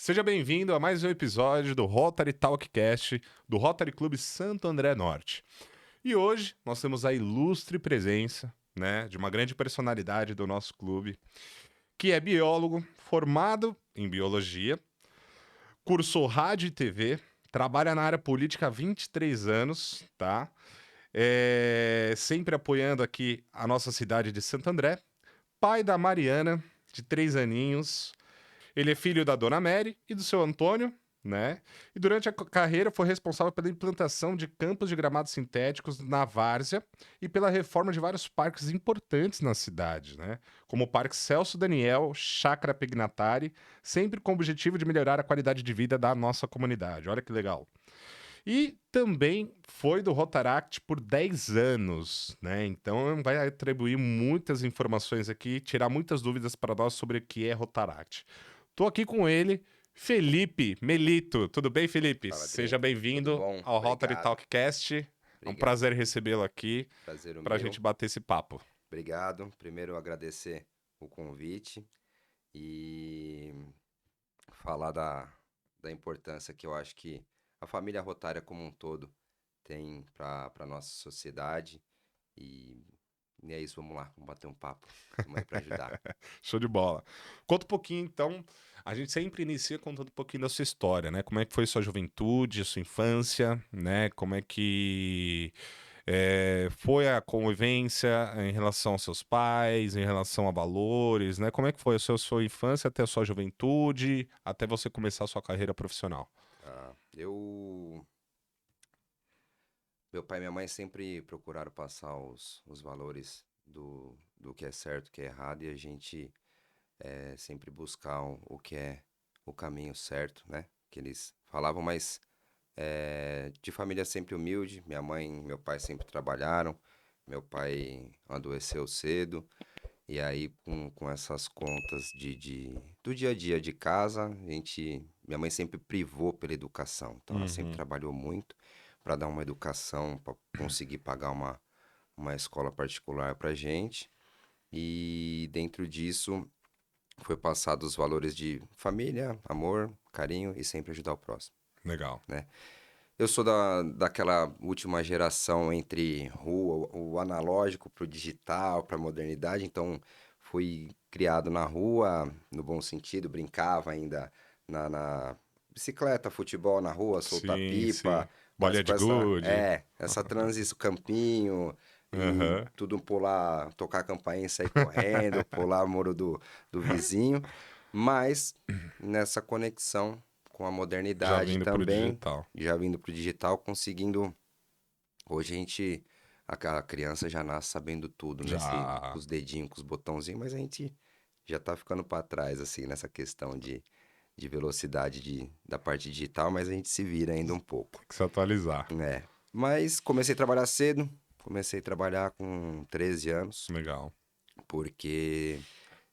Seja bem-vindo a mais um episódio do Rotary Talkcast do Rotary Clube Santo André Norte. E hoje nós temos a ilustre presença, né, de uma grande personalidade do nosso clube, que é biólogo, formado em biologia, cursou rádio e TV, trabalha na área política há 23 anos, tá? Sempre apoiando aqui a nossa cidade de Santo André. Pai da Mariana, de 3 aninhos. Ele é filho da Dona Mary e do seu Antônio, né? E durante a carreira foi responsável pela implantação de campos de gramados sintéticos na Várzea e pela reforma de vários parques importantes na cidade, né? Como o Parque Celso Daniel, Chácara Pignatari, sempre com o objetivo de melhorar a qualidade de vida da nossa comunidade. Olha que legal. E também foi do Rotaract por 10 anos, né? Então vai atribuir muitas informações aqui, tirar muitas dúvidas para nós sobre o que é Rotaract. Tô aqui com ele, Felipe Melito. Tudo bem, Felipe? Fala, Seja Dri. Tudo bem-vindo bom? ao Rotary Obrigado. Talkcast. É um Obrigado. prazer recebê-lo aqui Prazer o para a meu. gente bater esse papo. Obrigado. Primeiro, agradecer o convite e falar da importância que eu acho que a família rotária como um todo tem para nossa sociedade. E, e é isso, vamos lá, vamos bater um papo. Estamos aí para ajudar. Show de bola. Conta um pouquinho, então. A gente sempre inicia contando um pouquinho da sua história, né? Como é que foi sua juventude, sua infância, né? Como é que foi a convivência em relação aos seus pais, em relação a valores, né? Como é que foi a sua infância até a sua juventude, até você começar a sua carreira profissional? Meu pai e minha mãe sempre procuraram passar os valores do que é certo, o que é errado, e a gente sempre buscar o que é o caminho certo, né? Que eles falavam, mas de família sempre humilde. Minha mãe e meu pai sempre trabalharam. Meu pai adoeceu cedo. E aí, com essas contas do dia a dia de casa, minha mãe sempre privou pela educação. Então, ela sempre Uhum. trabalhou muito para dar uma educação, para conseguir pagar uma escola particular para gente. E dentro disso, foi passado os valores de família, amor, carinho e sempre ajudar o próximo, Legal. né? Eu sou daquela última geração entre rua, o analógico para o digital, para a modernidade, então fui criado na rua, no bom sentido, brincava ainda na bicicleta, futebol na rua, soltar Sim, sim. pipa, mas Bolinha com de gude. essa transição, campinho, e Aham. tudo pular, tocar a campainha e sair correndo, pular o muro do vizinho, mas nessa conexão com a Já modernidade vindo pro também, digital. já vindo pro digital, conseguindo. Hoje a criança já nasce sabendo tudo, com Já. os dedinhos, com os botãozinhos, mas a gente já tá ficando para trás, assim, nessa questão de velocidade da parte digital, mas a gente se vira ainda um pouco, Tem que se atualizar. né? Mas comecei a trabalhar cedo, comecei a trabalhar com 13 anos, Legal. porque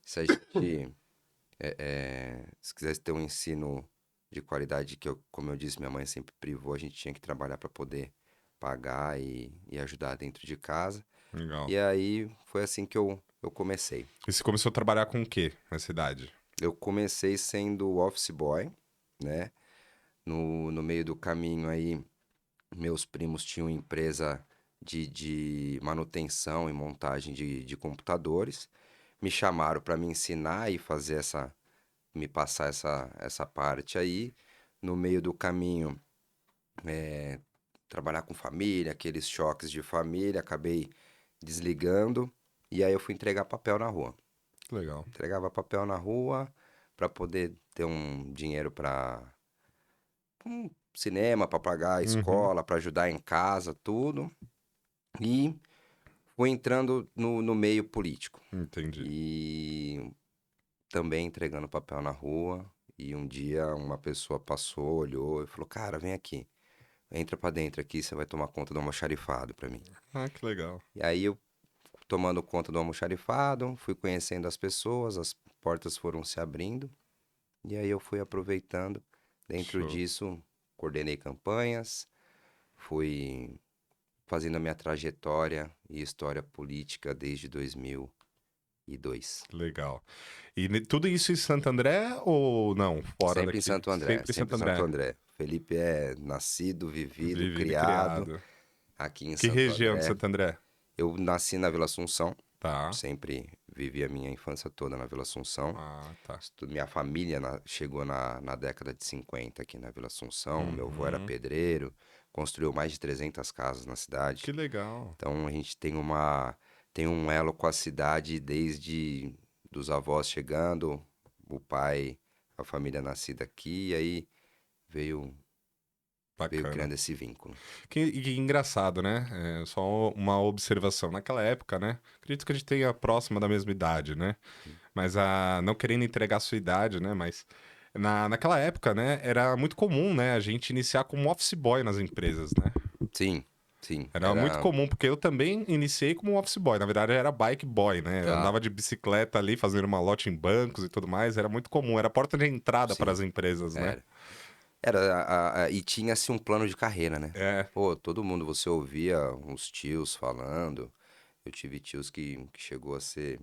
se a gente se quisesse ter um ensino de qualidade, como eu disse, minha mãe sempre privou, a gente tinha que trabalhar para poder pagar e ajudar dentro de casa. Legal. E aí foi assim que eu comecei. E você começou a trabalhar com o quê nessa idade? Eu comecei sendo office boy, né? No meio do caminho aí, meus primos tinham empresa de manutenção e montagem de computadores. Me chamaram para me ensinar e fazer me passar essa parte aí. No meio do caminho, trabalhar com família, aqueles choques de família, acabei desligando e aí eu fui entregar papel na rua. Legal. Entregava papel na rua para poder ter um dinheiro para um cinema, para pagar a Uhum. escola, para ajudar em casa, tudo. E fui entrando no meio político. Entendi. E também entregando papel na rua. E um dia uma pessoa passou, olhou e falou: Cara, vem aqui. Entra pra dentro aqui, você vai tomar conta do almoxarifado pra mim. Ah, que legal. E aí eu, tomando conta do almoxarifado, fui conhecendo as pessoas, as portas foram se abrindo. E aí eu fui aproveitando. Dentro Show. disso, coordenei campanhas, fui fazendo a minha trajetória e história política desde 2000. Legal. E tudo isso em Santo André ou não? Fora Sempre em daqui? Santo André, Sempre em sempre Santo em Santo André. André. Felipe é nascido, vivido, Vivido e criado criado. aqui em Que Santo região de André. Santo André? Eu nasci na Vila Assunção, Tá. sempre vivi a minha infância toda na Vila Assunção. Ah, tá. Minha família chegou na década de 50 aqui na Vila Assunção. Meu avô era Uhum. pedreiro, construiu mais de 300 casas na cidade. Que legal. Então a gente tem um elo com a cidade desde dos avós chegando, o pai, a família nascida aqui, e aí veio, veio Bacana. criando esse vínculo. Que engraçado, né? É, só uma observação. Naquela época, né? Acredito que a gente tenha próxima da mesma idade, né? Mas não querendo entregar a sua idade, né? Mas naquela época, né? Era muito comum, né? A gente iniciar como office boy nas empresas, né? Sim, sim, Era muito era. comum, porque eu também iniciei como office boy. Na verdade, eu era bike boy, né? Eu Ah, andava de bicicleta ali, fazendo uma lote em bancos e tudo mais. Era muito comum. Era a porta de entrada para as sim, empresas, né? era. E tinha-se um plano de carreira, né? É, Pô, todo mundo, você ouvia uns tios falando. Eu tive tios que chegou a ser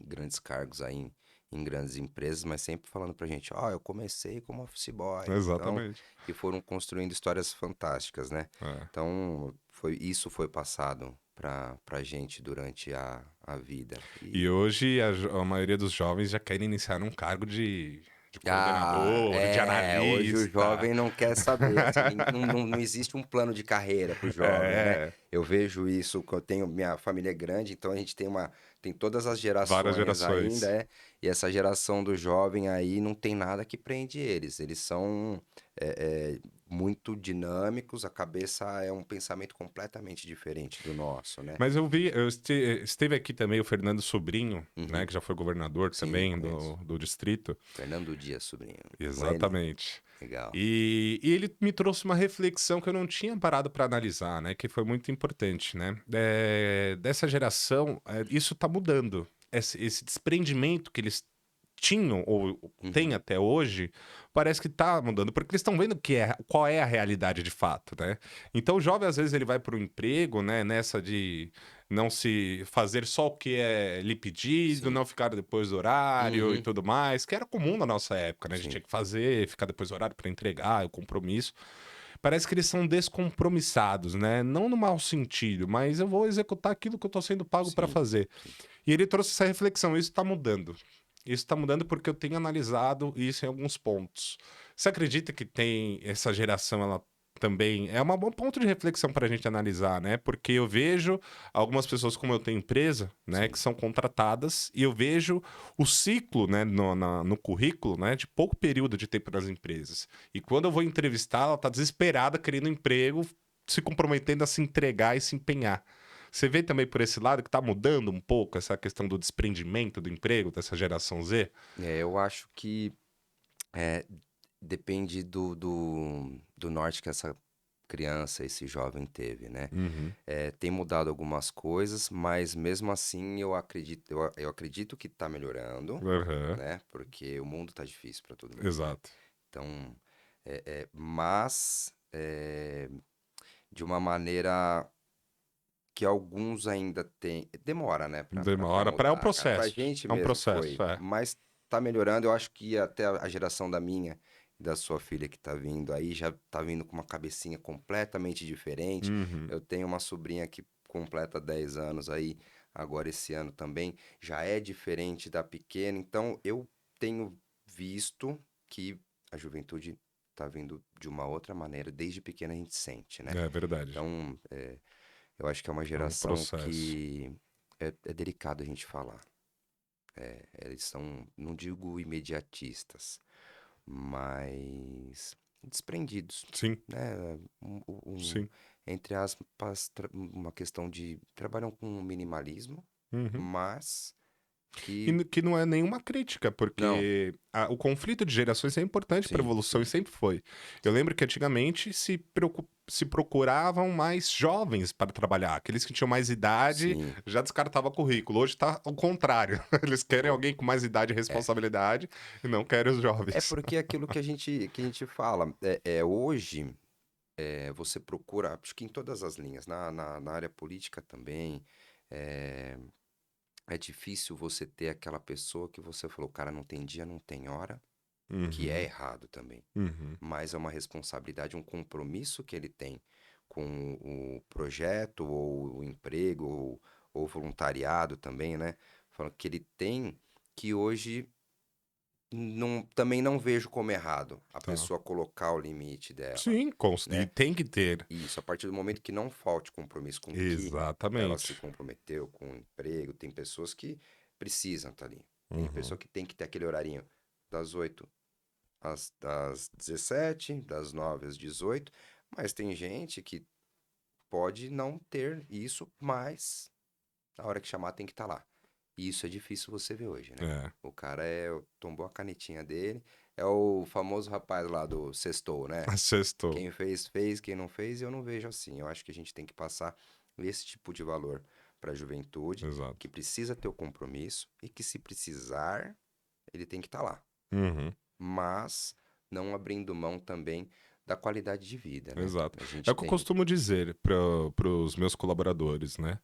grandes cargos aí em grandes empresas, mas sempre falando pra gente, ó, eu comecei como office boy, então, exatamente. e foram construindo histórias fantásticas, né? É. Então, isso foi passado pra gente durante a vida. E hoje a maioria dos jovens já querem iniciar num cargo de coordenador, de Hoje o analista. jovem não quer saber, assim, não existe um plano de carreira pro jovem, né? É, Eu vejo isso, que eu tenho, minha família é grande, então a gente tem todas as várias gerações ainda, gerações. e essa geração do jovem aí não tem nada que prende eles são muito dinâmicos, a cabeça é um pensamento completamente diferente do nosso, né? Mas esteve aqui também o Fernando Sobrinho, né, Uhum, que já foi governador sim, também conheço. do distrito. Fernando Dias, sobrinho, com ele, Exatamente. legal. E ele me trouxe uma reflexão que eu não tinha parado para analisar, né? Que foi muito importante, né? Dessa geração, isso está mudando. Esse desprendimento que eles tinham ou têm Uhum, até hoje, parece que está mudando, porque eles estão vendo qual é a realidade de fato, né? Então o jovem, às vezes, ele vai para o emprego, né? Nessa de não se fazer só o que é lhe pedido, sim. não ficar depois do horário e Uhum. tudo mais, que era comum na nossa época, né? A gente Sim, tinha que fazer, ficar depois do horário para entregar, o compromisso. Parece que eles são descompromissados, né? Não no mau sentido, mas eu vou executar aquilo que eu estou sendo pago para sim, fazer. sim. E ele trouxe essa reflexão, isso está mudando. Isso está mudando porque eu tenho analisado isso em alguns pontos. Você acredita que tem essa geração, ela também é um bom ponto de reflexão para a gente analisar, né? Porque eu vejo algumas pessoas, como eu tenho empresa, né, que Sim, são contratadas, e eu vejo o ciclo, né, no currículo, né, de pouco período de tempo nas empresas. E quando eu vou entrevistar, ela está desesperada, querendo emprego, se comprometendo a se entregar e se empenhar. Você vê também por esse lado que está mudando um pouco essa questão do desprendimento do emprego dessa geração Z? eu acho que é, depende do norte que essa criança, esse jovem teve, né? Uhum. Tem mudado algumas coisas, mas mesmo assim eu acredito que tá melhorando, Aham. né? Porque o mundo tá difícil para todo mundo, né? Exato. Então, mas de uma maneira que alguns ainda têm. Demora, né, pra Demora para é um mudar, cara. Pra processo. gente É um mesmo processo, foi. é. Mas tá melhorando. Eu acho que até a geração da minha e da sua filha que tá vindo aí já tá vindo com uma cabecinha completamente diferente. Uhum. Eu tenho uma sobrinha que completa 10 anos aí, agora esse ano também. Já é diferente da pequena. Então eu tenho visto que a juventude tá vindo de uma outra maneira. Desde pequena a gente sente, né? É verdade. Então, eu acho que é uma É um geração processo. que é delicado a gente falar. Eles são, não digo imediatistas, mas desprendidos, Sim, né? sim. Entre aspas, uma questão de trabalham com minimalismo, Uhum. mas E que que não é nenhuma crítica, não, porque o conflito de gerações é importante para a sim, evolução e sim, sempre foi. Eu lembro que antigamente se procuravam mais jovens para trabalhar. Aqueles que tinham mais idade sim. já descartava currículo. Hoje está ao contrário. Eles querem Pô, alguém com mais idade e é. responsabilidade e não querem os É jovens. porque é aquilo que a gente fala, hoje você procura, acho que em todas as linhas, na área política também, é, é difícil você ter aquela pessoa que você falou, cara, não tem dia, não tem hora, que é Uhum, errado também. uhum. Mas é uma responsabilidade, um compromisso que ele tem com o projeto, ou o emprego, ou o voluntariado também, né? Falando que ele tem, que hoje também não vejo como errado a Tá. pessoa colocar o limite dela, Sim, e né? tem que ter. Isso, a partir do momento que não falte compromisso com o que ela se Exatamente. comprometeu, com o emprego, tem pessoas que precisam estar ali. Tem Uhum. pessoa que tem que ter aquele horarinho das 8 às 17, das 9 às 18, mas tem gente que pode não ter isso, mas na hora que chamar tem que estar lá. E isso é difícil você ver hoje, né? É. O cara tombou a canetinha dele, é o famoso rapaz lá do sextou, né? Sextou. Quem fez, fez, quem não fez, eu não vejo assim. Eu acho que a gente tem que passar esse tipo de valor para a juventude, Exato. que precisa ter o compromisso e que, se precisar, ele tem que estar lá. Uhum. Mas não abrindo mão também da qualidade de vida, né? Exato. A É gente o que eu tem. costumo dizer para os meus colaboradores, né?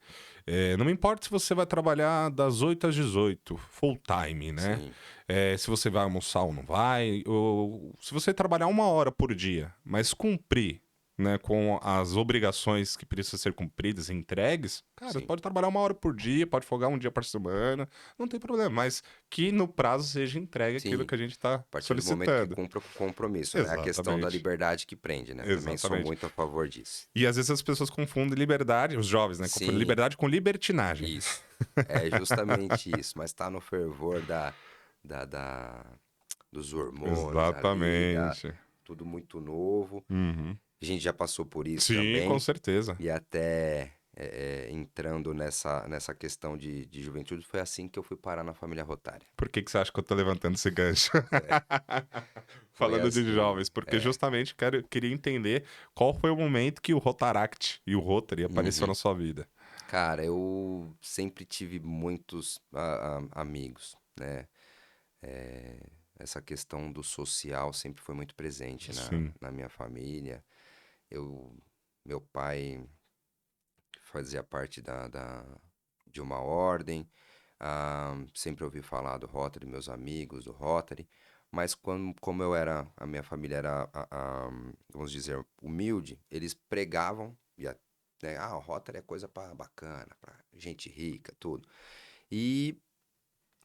Não me importa se você vai trabalhar das 8 às 18, full time, né? Sim, Se você vai almoçar ou não vai, ou se você trabalhar 1 hora por dia, mas cumprir, né, com as obrigações que precisam ser cumpridas e entregues, cara, sim. pode trabalhar 1 hora por dia, pode folgar um dia por semana, não tem problema, mas que no prazo seja entregue aquilo Sim. que a gente está A partir do momento que solicitando. cumpra o compromisso, né? A questão da Exatamente. liberdade que prende, né? Também sou Exatamente. muito a favor disso. E às vezes as pessoas confundem liberdade, os jovens, né? Confundem Sim, liberdade com libertinagem. isso. É justamente isso. Mas tá no fervor da, da- dos hormônios ali, Exatamente. tudo muito novo. Uhum. A gente já passou por isso Sim, com também. certeza. E até entrando nessa questão de juventude, foi assim que eu fui parar na família Rotária. Por que que você acha que eu tô levantando esse gancho? É, foi Falando de assim. jovens, porque justamente queria entender qual foi o momento que o Rotaract e o Rotary apareceu Uhum. na sua vida. Cara, eu sempre tive muitos amigos, né? É, essa questão do social sempre foi muito presente Sim. na minha família. Eu, meu pai fazia parte de uma ordem, sempre ouvi falar do Rotary, meus amigos do Rotary, mas como a minha família era, vamos dizer, humilde, eles pregavam, né, o Rotary é coisa bacana, para gente rica, tudo. E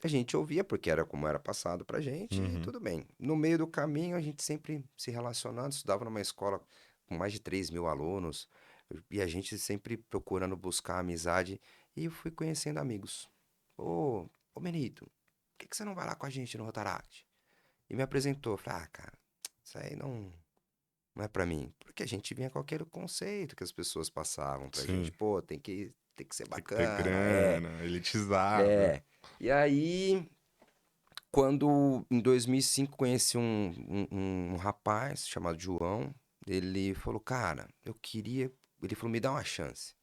a gente ouvia porque era como era passado pra gente e Uhum. tudo bem. No meio do caminho, a gente sempre se relacionando, estudava numa escola com mais de 3.000 alunos e a gente sempre procurando buscar amizade e eu fui conhecendo amigos. Ô Benito, por que você não vai lá com a gente no Rotaract? E me apresentou. Eu falei, cara, isso aí não é pra mim. Porque a gente vinha com aquele conceito que as pessoas passavam pra gente. Sim. Pô, tem que ser Tem que ter bacana, grana, elitizado. é. E aí, quando em 2005 conheci um rapaz chamado João, ele falou, cara, eu queria. Ele falou, me dá uma chance.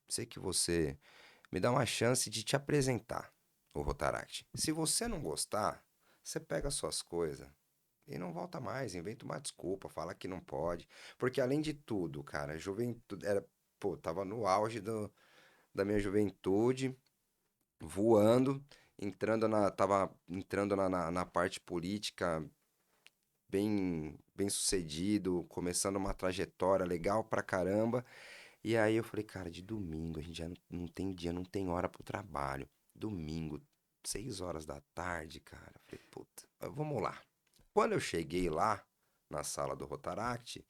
Sei que você me dá uma chance de te apresentar o Rotaract. Se você não gostar, você pega as suas coisas e não volta mais, inventa uma desculpa, fala que não pode. Porque além de tudo, cara, a juventude era, pô, tava no auge da minha juventude, voando, tava entrando na parte política bem sucedido, começando uma trajetória legal pra caramba. E aí eu falei, cara, de domingo, a gente já não tem dia, não tem hora pro trabalho. Domingo, 6 horas da tarde, cara. Eu falei, puta, mas vamos lá. Quando eu cheguei lá, na sala do Rotaract,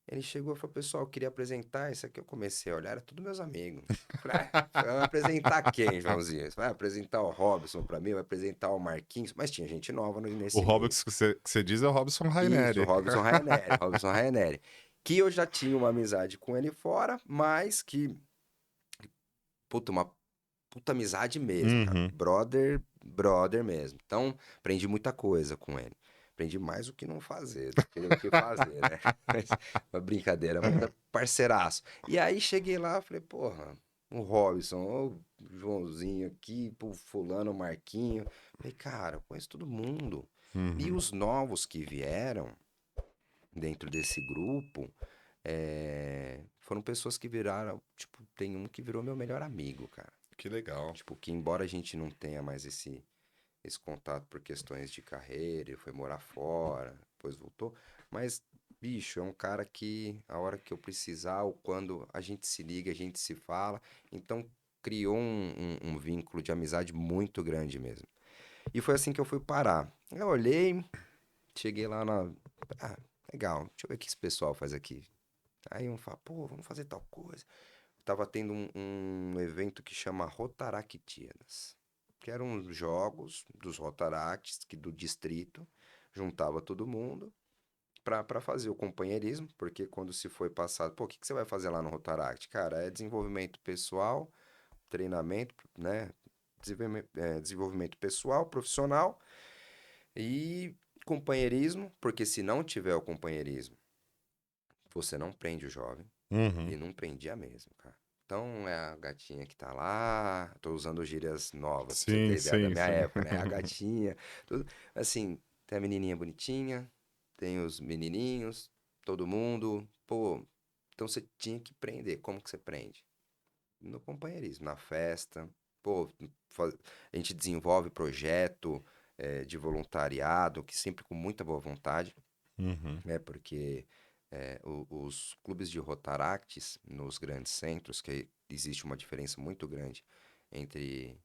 ele chegou e falou, pessoal, eu queria apresentar, isso aqui eu comecei a olhar, era tudo meus amigos. Eu falei, vai apresentar quem, Joãozinho? Você vai apresentar o Robson pra mim, vai apresentar o Marquinhos, mas tinha gente nova O nesse meio. Roberts que você diz é o Robson Isso, o Raineri. Robson Raineri. Que eu já tinha uma amizade com ele fora, mas que, puta, uma puta amizade mesmo, cara. Uhum. Brother mesmo. Então, aprendi muita coisa com ele. Aprendi mais o que não fazer do que o que fazer, né? Mas, uma brincadeira, mas é parceiraço. E aí cheguei lá, falei, porra, o Robson, o Joãozinho aqui, pô, fulano, o Marquinho. Falei, cara, eu conheço todo mundo. E Uhum. os novos que vieram dentro desse grupo, foram pessoas que viraram, tipo, tem um que virou meu melhor amigo, cara. Que legal. Tipo, que embora a gente não tenha mais esse contato por questões de carreira, ele foi morar fora, depois voltou, mas, bicho, é um cara que a hora que eu precisar, ou quando a gente se liga, a gente se fala, então criou um vínculo de amizade muito grande mesmo. E foi assim que eu fui parar. Eu olhei, cheguei lá na. Ah, legal, deixa eu ver o que esse pessoal faz aqui. Aí um fala, pô, vamos fazer tal coisa. Tava tendo um evento que chama Rotaractianas, que eram os jogos dos Rotaracts, que do distrito, juntava todo mundo para fazer o companheirismo, porque quando se foi passado, pô, o que você vai fazer lá no Rotaract? Cara, é desenvolvimento pessoal, treinamento, né? Desenvolvimento pessoal, profissional e companheirismo, porque se não tiver o companheirismo, você não prende o jovem. Uhum. E não prendia mesmo, cara. Então é a gatinha que tá lá. Tô usando gírias novas pra você Sim, ter ideia da sim, minha sim. época, né? A gatinha, tudo. Assim, tem a menininha bonitinha, tem os menininhos, todo mundo. Pô, então você tinha que prender. Como que você prende? No companheirismo, na festa. Pô, a gente desenvolve projeto de voluntariado, que sempre com muita boa vontade, Uhum. né? Porque os clubes de Rotaractes nos grandes centros, que existe uma diferença muito grande entre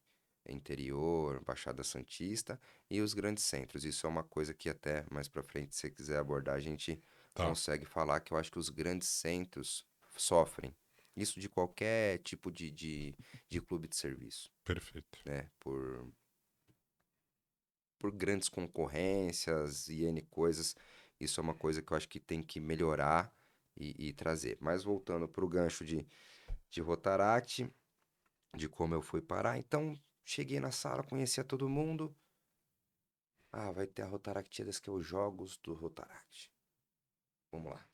interior, Baixada Santista e os grandes centros. Isso é uma coisa que até mais pra frente, se você quiser abordar, a gente Tá, consegue falar que eu acho que os grandes centros sofrem. Isso de qualquer tipo de clube de serviço, perfeito. né? Por grandes concorrências e N coisas. Isso é uma coisa que eu acho que tem que melhorar e trazer. Mas voltando para o gancho de Rotaract, de como eu fui parar. Então, cheguei na sala, conhecia todo mundo. Ah, vai ter a Rotaractidas, que é os jogos do Rotaract. Vamos lá.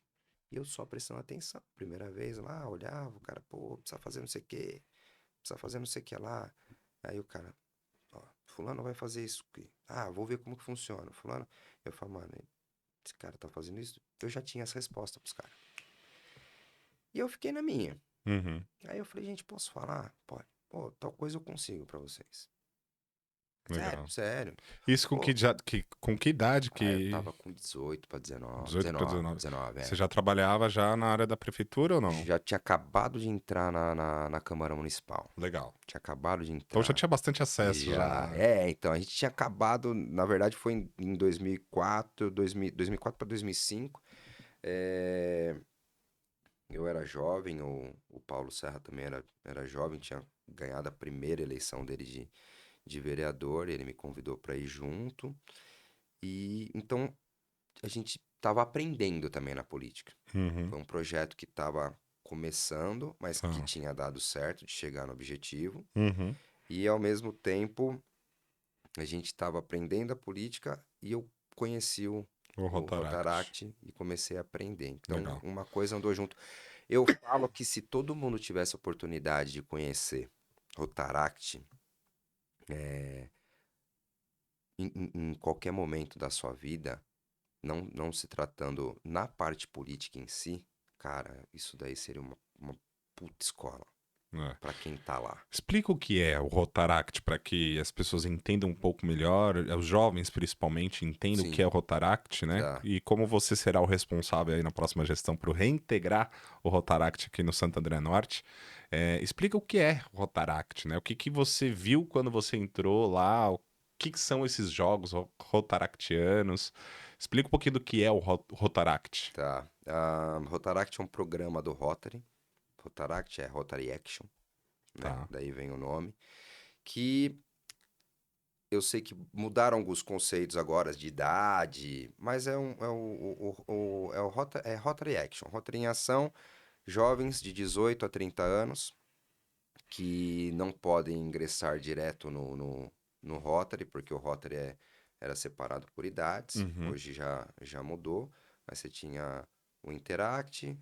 E eu só prestando atenção. Primeira vez lá, olhava, o cara, pô, precisa fazer não sei o quê, precisa fazer não sei o que lá. Aí o cara, ó, fulano vai fazer isso aqui. Ah, vou ver como que funciona. Fulano, eu falo, mano, esse cara tá fazendo isso? Eu já tinha essa resposta pros caras. E eu fiquei na minha. Uhum. Aí eu falei, gente, posso falar? Pode. Pô, tal coisa eu consigo pra vocês. Sério, Legal. sério. Isso Pô, com que idade ah, eu que... tava com 18 pra 19, 18 para 19, 19. 19, Você é. já trabalhava já na área da prefeitura ou não? Já tinha acabado de entrar na Câmara Municipal. Legal. Tinha acabado de Então já entrar. tinha bastante acesso Já. já. É, então, a gente tinha acabado, na verdade foi em 2004, 2004 para 2005. É, eu era jovem, o Paulo Serra também era jovem, tinha ganhado a primeira eleição dele de vereador, ele me convidou para ir junto. E então a gente estava aprendendo também na política. Uhum. Foi um projeto que estava começando, mas que Tá. tinha dado certo de chegar no objetivo. Uhum. E ao mesmo tempo a gente estava aprendendo a política e eu conheci O o Rotaract. Rotaract e comecei a aprender. Então, Legal. uma coisa andou junto. Eu falo que se todo mundo tivesse a oportunidade de conhecer Rotaract em qualquer momento da sua vida, não se tratando na parte política em si, cara, isso daí seria uma puta escola É. pra quem tá lá. Explica o que é o Rotaract para que as pessoas entendam um pouco melhor, os jovens principalmente entendam o que Sim, é o Rotaract, né? tá. E como você será o responsável aí na próxima gestão por reintegrar o Rotaract aqui no Santo André Norte. Explica o que é o Rotaract, né? O que que você viu quando você entrou lá, o que são esses jogos rotaractianos. Explica um pouquinho do que é o Rotaract. Tá. Rotaract é um programa do Rotary. Rotaract é Rotary Action, né? Tá. Daí vem o nome. Que eu sei que mudaram alguns conceitos agora de idade, mas é Rotary Action. Rotary em ação, jovens de 18 a 30 anos que não podem ingressar direto no Rotary, porque o Rotary era separado por idades. Uhum. Hoje já mudou, mas você tinha o Interact,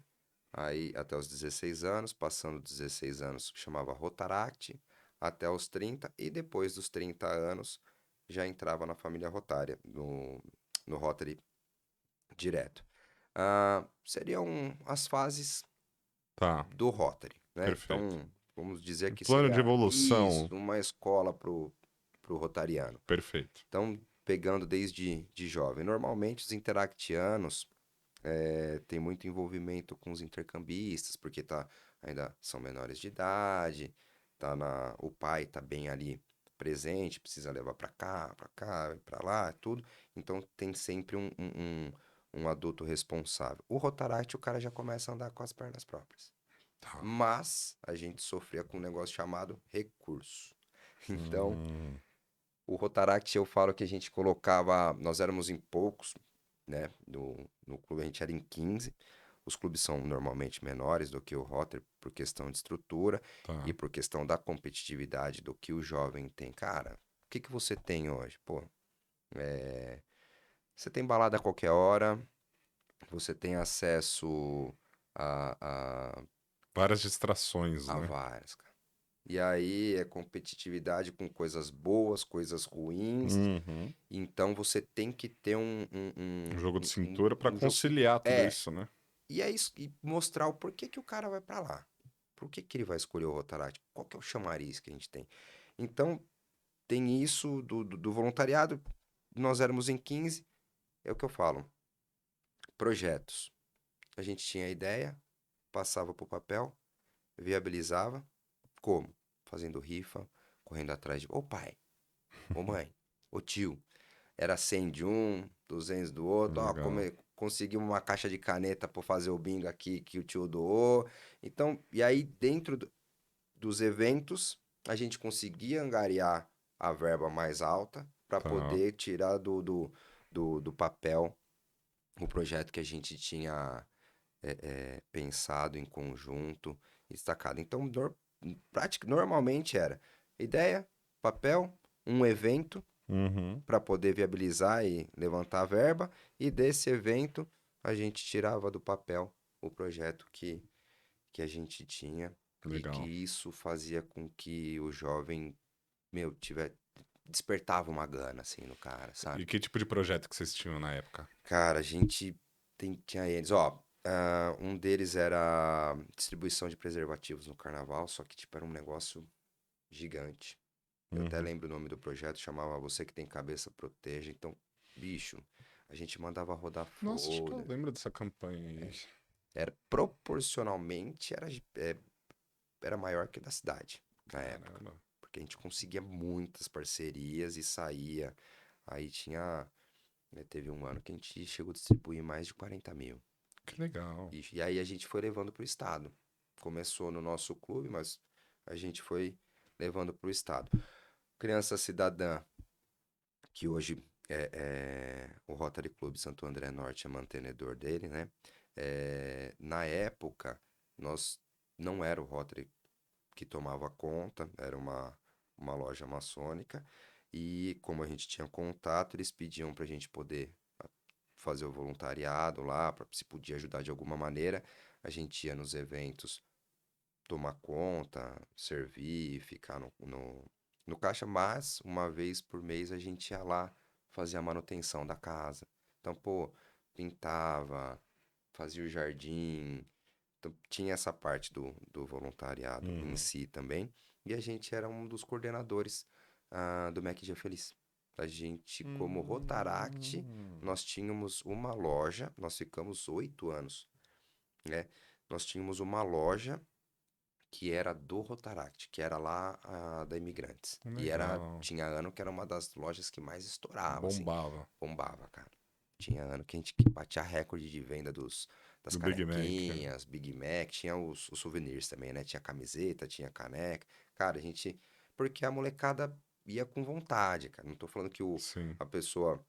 aí até os 16 anos, passando dos 16 anos chamava Rotaract, até os 30, e depois dos 30 anos já entrava na família rotária, no Rotary direto. Seriam as fases Tá. do Rotary, né? Perfeito. Então, vamos dizer que Plano de seria evolução. isso, uma escola pro rotariano. Perfeito. Então, pegando desde de jovem. Normalmente, os interactianos têm muito envolvimento com os intercambistas, porque ainda são menores de idade, o pai tá bem ali presente, precisa levar para cá, para lá, tudo. Então, tem sempre um adulto responsável. O Rotaract, o cara já começa a andar com as pernas próprias. Tá. Mas a gente sofria com um negócio chamado recurso. Então, Hum, o Rotaract, eu falo que a gente colocava. Nós éramos em poucos, né? No clube a gente era em 15. Os clubes são normalmente menores do que o Rotary por questão de estrutura tá. e por questão da competitividade do que o jovem tem. Cara, o que que você tem hoje? Pô, você tem balada a qualquer hora, você tem acesso a, Várias distrações, a né? várias, cara. E aí é competitividade com coisas boas, coisas ruins. Uhum. Então você tem que ter Um jogo de um, cintura pra um jogo. conciliar tudo É, isso, né? e é isso, e mostrar o porquê que o cara vai pra lá. Por que que ele vai escolher o Rotaract? Qual que é o chamariz que a gente tem? Então, tem isso do voluntariado. Nós éramos em 15, é o que eu falo. Projetos. A gente tinha a ideia, passava pro papel, viabilizava. Como? Fazendo rifa, correndo atrás de. Ô pai, ô mãe, ô tio. Era 100 de um, 200 do outro. Ó, Legal. conseguimos uma caixa de caneta para fazer o bingo aqui que o tio doou. Então, e aí dentro dos eventos, a gente conseguia angariar a verba mais alta para Tá. poder tirar do papel o projeto que a gente tinha pensado em conjunto e destacado. Então, normalmente era ideia, papel, um evento Uhum. para poder viabilizar e levantar a verba, e desse evento a gente tirava do papel o projeto que a gente tinha, e que Legal. isso fazia com que o jovem, meu, despertava uma gana, assim, no cara, E sabe? que tipo de projeto que vocês tinham na época? Cara, a gente tinha eles, ó, um deles era distribuição de preservativos no carnaval, só que, tipo, era um negócio gigante. Eu até Uhum. lembro o nome do projeto, chamava Você que tem cabeça proteja. Então, bicho, a gente mandava rodar Nossa, acho que eu folder. lembro dessa campanha aí. Era proporcionalmente era maior que a da cidade na época, Caramba, porque a gente conseguia muitas parcerias e saía. Aí teve um ano que a gente chegou a distribuir mais de 40 mil. que legal. E aí a gente foi levando para o estado. Começou no nosso clube, mas a gente foi levando para o estado. Criança Cidadã, que hoje o Rotary Club Santo André Norte é mantenedor dele, né? Na época, nós não era o Rotary que tomava conta, era uma loja maçônica, e como a gente tinha contato, eles pediam para a gente poder fazer o voluntariado lá, para se podia ajudar de alguma maneira. A gente ia nos eventos tomar conta, servir, ficar no caixa, mas uma vez por mês a gente ia lá fazer a manutenção da casa. Então, pô, pintava, fazia o jardim. Então, tinha essa parte do voluntariado em Uhum. si também. E a gente era um dos coordenadores do Mac Dia Feliz. A gente, como Rotaract, Hum. nós tínhamos uma loja, nós ficamos 8 anos, né? Nós tínhamos uma loja que era do Rotaract, que era lá da Imigrantes. E Legal. tinha ano que era uma das lojas que mais estourava, assim, Bombava. bombava, cara. Tinha ano que a gente que batia recorde de venda das Do Big Mac. canequinhas, Big Mac, tinha os souvenirs também, né? Tinha camiseta, tinha caneca. Cara, a gente. Porque a molecada ia com vontade, cara. Não tô falando que Sim. a pessoa,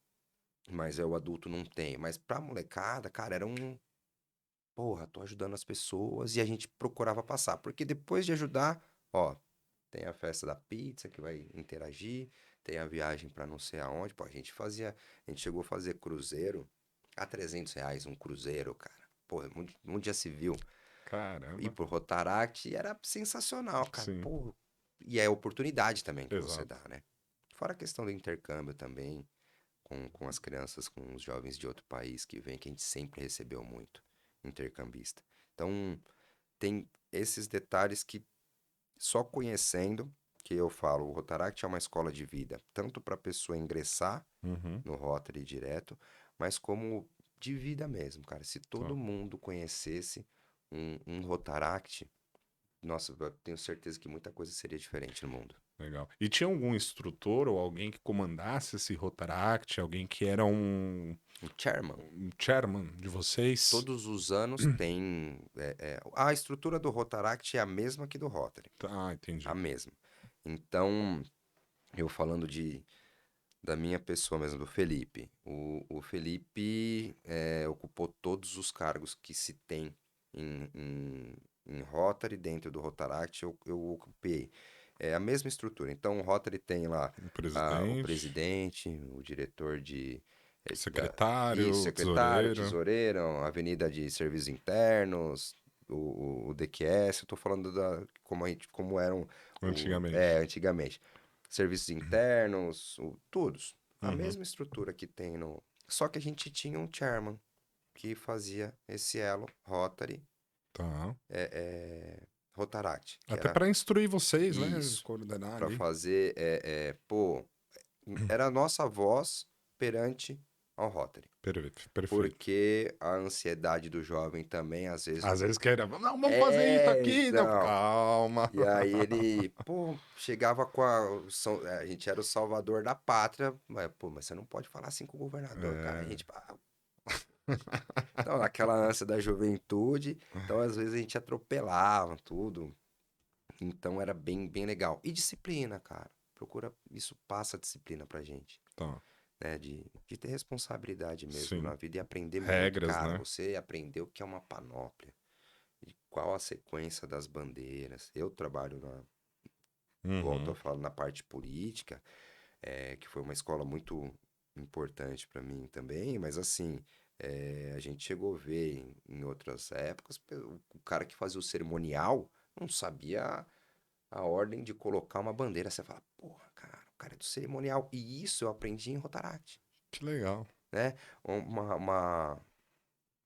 mas o adulto não tem. Mas pra molecada, cara, era um. Porra, tô ajudando as pessoas e a gente procurava passar, porque depois de ajudar, ó, tem a festa da pizza que vai interagir, tem a viagem pra não sei aonde, pô, a gente chegou a fazer cruzeiro a R$ 300 um cruzeiro, cara. Pô, onde já se viu? Ir Caramba. pro Rotaract era sensacional, cara. Sim, Pô, e é a oportunidade também que você exato. dá, né? Fora a questão do intercâmbio também, com as crianças, com os jovens de outro país que vem, que a gente sempre recebeu muito intercambista. Então, tem esses detalhes que só conhecendo que eu falo, o Rotaract é uma escola de vida, tanto para a pessoa ingressar Uhum. no Rotary direto, mas como de vida mesmo, cara. Se Tá. todo mundo conhecesse um Rotaract, nossa, eu tenho certeza que muita coisa seria diferente no mundo. Legal. E tinha algum instrutor ou alguém que comandasse esse Rotaract? Alguém que era Um chairman. um chairman de vocês? Todos os anos tem. A estrutura do Rotaract é a mesma que do Rotary. Tá, A entendi. mesma. Então, eu falando da minha pessoa mesmo, do Felipe. O Felipe ocupou todos os cargos que se tem em Rotary, dentro do Rotaract, eu ocupei. É a mesma estrutura. Então, o Rotary tem lá O o presidente, presidente, o diretor de. Isso, secretário, secretário, tesoureiro, tesoureiro, avenida de serviços internos, o DQS, eu tô falando como eram antigamente. antigamente. Serviços internos, todos. A Uhum. mesma estrutura que tem no. Só que a gente tinha um chairman que fazia esse elo Rotary, Tá. Rotaract, que Até era para instruir vocês, né? isso, Coordenar para ali. fazer, pô, era a nossa voz perante ao Rotary. Perfeito, perfeito. Porque a ansiedade do jovem também, às vezes. Às vezes querem, não, vamos fazer isso aqui. Não, Então. calma. E aí ele, pô, chegava com a gente era o salvador da pátria, mas, pô, mas você não pode falar assim com o governador, cara. A É. gente, então, naquela ânsia da juventude, então às vezes a gente atropelava tudo. Então era bem, bem legal. E disciplina, cara. Procura, isso passa disciplina pra gente, Tá, né? De ter responsabilidade mesmo sim. na vida e aprender muito, Regras, cara. né? Você aprendeu o que é uma panóplia, e qual a sequência das bandeiras. Eu trabalho volto a Uhum. falar, na parte política, que foi uma escola muito importante para mim também, mas assim, a gente chegou a ver em outras épocas, o cara que fazia o cerimonial não sabia a ordem de colocar uma bandeira. Você fala, porra, cara, o cara é do cerimonial. E isso eu aprendi em Rotaract, Que legal. né? Uma.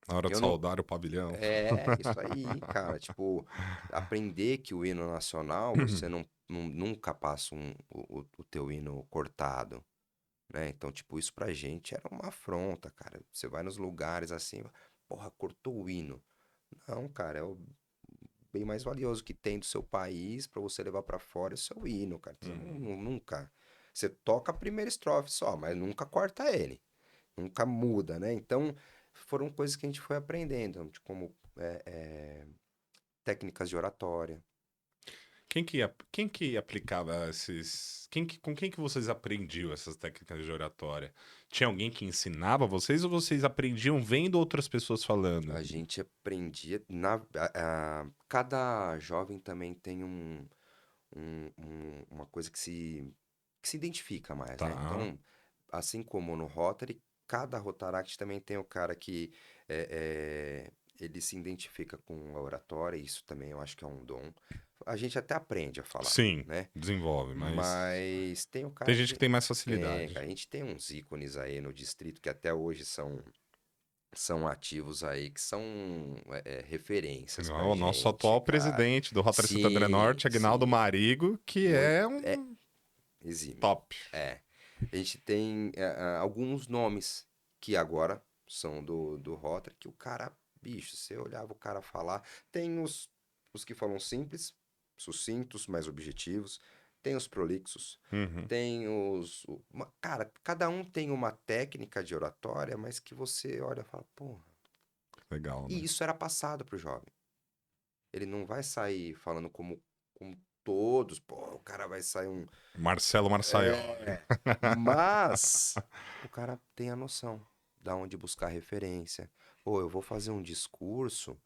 Na hora de Eu não. saudar o pavilhão. É, isso aí, cara. Tipo, aprender que o hino nacional, você nunca passa o teu hino cortado, né? Então, tipo, isso pra gente era uma afronta, cara. Você vai nos lugares assim, porra, cortou o hino. Não, cara, é o bem mais valioso que tem do seu país pra você levar pra fora é o seu hino, cara. Você Uhum. nunca. Você toca a primeira estrofe só, mas nunca corta ele. Nunca muda, né? Então, foram coisas que a gente foi aprendendo, de como técnicas de oratória. Quem que aplicava esses. Com quem que vocês aprendiam essas técnicas de oratória? Tinha alguém que ensinava vocês ou vocês aprendiam vendo outras pessoas falando? A gente aprendia. Cada jovem também tem uma coisa que se identifica mais, né? Tá. Então, assim como no Rotary, cada Rotaract também tem o cara que ele se identifica com a oratória, e isso também eu acho que é um dom. A gente até aprende a falar, Sim, né? desenvolve, mas. Mas tem o Tem cara gente que que. tem mais Tem, facilidade. cara, a gente tem uns ícones aí no distrito que até hoje são ativos aí, que são referências pra O nosso gente, atual cara. presidente do Rotary Santo André Sim, Norte, Agnaldo sim. Marigo, que Muito. é É um exímio. top. É. A gente tem alguns nomes que agora são do Rotary, que o cara, bicho, você olhava o cara falar. Tem os que falam simples, sucintos, mais objetivos. Tem os prolixos. Uhum. Tem cara, cada um tem uma técnica de oratória, mas que você olha e fala, porra. Legal, E né? isso era passado pro jovem. Ele não vai sair falando como todos, pô, o cara vai sair um. Marcelo Marçaioli. É. Mas o cara tem a noção da onde buscar referência. Pô, eu vou fazer um discurso,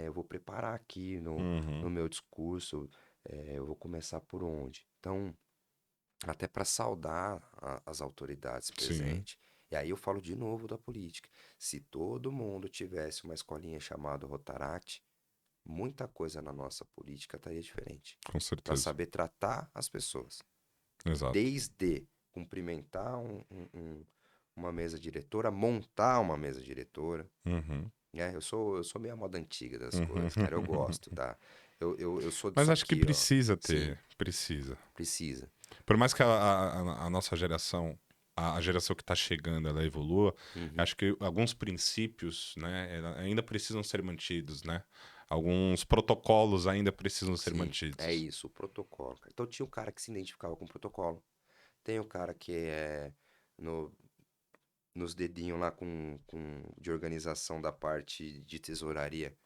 eu vou preparar aqui no Uhum. meu discurso, eu vou começar por onde? Então, até para saudar as autoridades Sim, presentes. E aí eu falo de novo da política. Se todo mundo tivesse uma escolinha chamada Rotaract, muita coisa na nossa política estaria diferente. com Para certeza. saber tratar as pessoas. Exato. Desde cumprimentar uma mesa diretora, montar uma mesa diretora. Uhum. Né? Eu sou meio a moda antiga das Uhum. coisas, cara. Eu gosto, tá? eu sou Mas disso acho que aqui, ó. precisa Sim, ter, precisa. precisa. Por mais que a nossa geração, a geração que está chegando, ela evolua, Uhum. acho que alguns princípios, né, ainda precisam ser mantidos, né? Alguns protocolos ainda precisam ser Sim, é mantidos. isso, o protocolo, cara. Então tinha o cara que se identificava com o protocolo. Tem o cara que é no, nos dedinhos lá de organização da parte de tesouraria.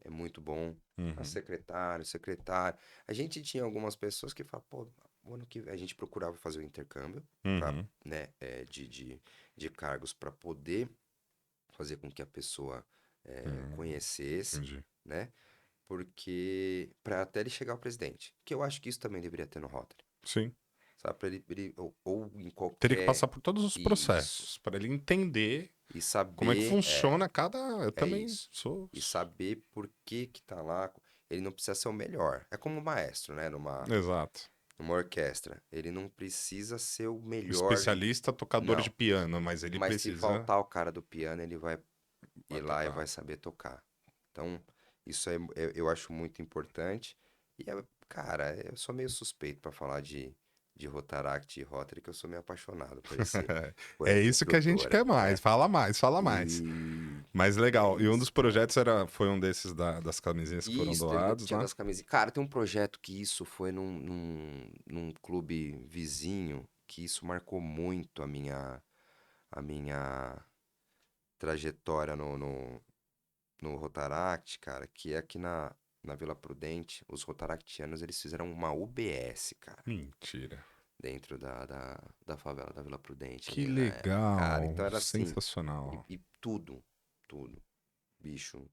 É muito bom. A Uhum, secretário, secretário. A gente tinha algumas pessoas que falavam, pô, o ano que vem a gente procurava fazer o intercâmbio pra, uhum, né, de cargos para poder fazer com que a pessoa conhecesse, entendi. né? Porque para até ele chegar ao presidente, que eu acho que isso também deveria ter no Rotary, Sim. sabe? Para ou em Teria que qualquer passar por todos os isso processos para ele entender e como é que saber funciona cada. Eu é também isso. sou E saber por que que tá lá. Ele não precisa ser o melhor. É como o maestro, né? exato. Numa orquestra. Ele não precisa ser o melhor. Especialista tocador de Não. piano, mas ele Mas se precisa. faltar o cara do piano, ele vai Vai ir lá e tocar. vai saber tocar. Então, isso eu acho muito importante. E, cara, eu sou meio suspeito para falar de Rotaract e Rotary, que eu sou meio apaixonado por É essa isso que a gente estrutura, quer mais. né? Fala mais, fala mais. E Mas é legal. E um dos isso, cara. projetos foi um desses das camisinhas que foram Isso, doados tinha lá. das camisinhas. Cara, tem um projeto que isso foi num clube vizinho, que isso marcou muito a minha trajetória no Rotaract, cara, que é aqui na Vila Prudente. Os Rotaractianos, eles fizeram uma UBS, cara, Mentira. dentro da favela da Vila Prudente Que ali na época. Cara, legal. então era assim, Sensacional. e tudo, bicho.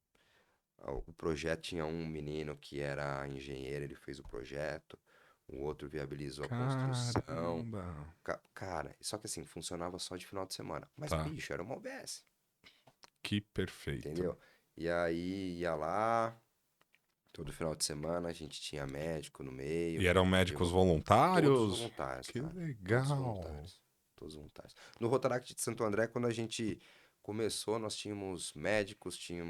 O projeto tinha um menino que era engenheiro, ele fez o projeto, o outro viabilizou a construção. Caramba. Cara, só que assim, funcionava só de final de semana. Mas, Tá. bicho, era uma OBS, Que perfeito. entendeu? E aí ia lá, todo final de semana a gente tinha médico no E meio, eram médicos todos voluntários? voluntários, Que cara. Todos legal. voluntários. Todos voluntários. No Rotaract de Santo André, quando a gente começou, nós tínhamos médicos, tinha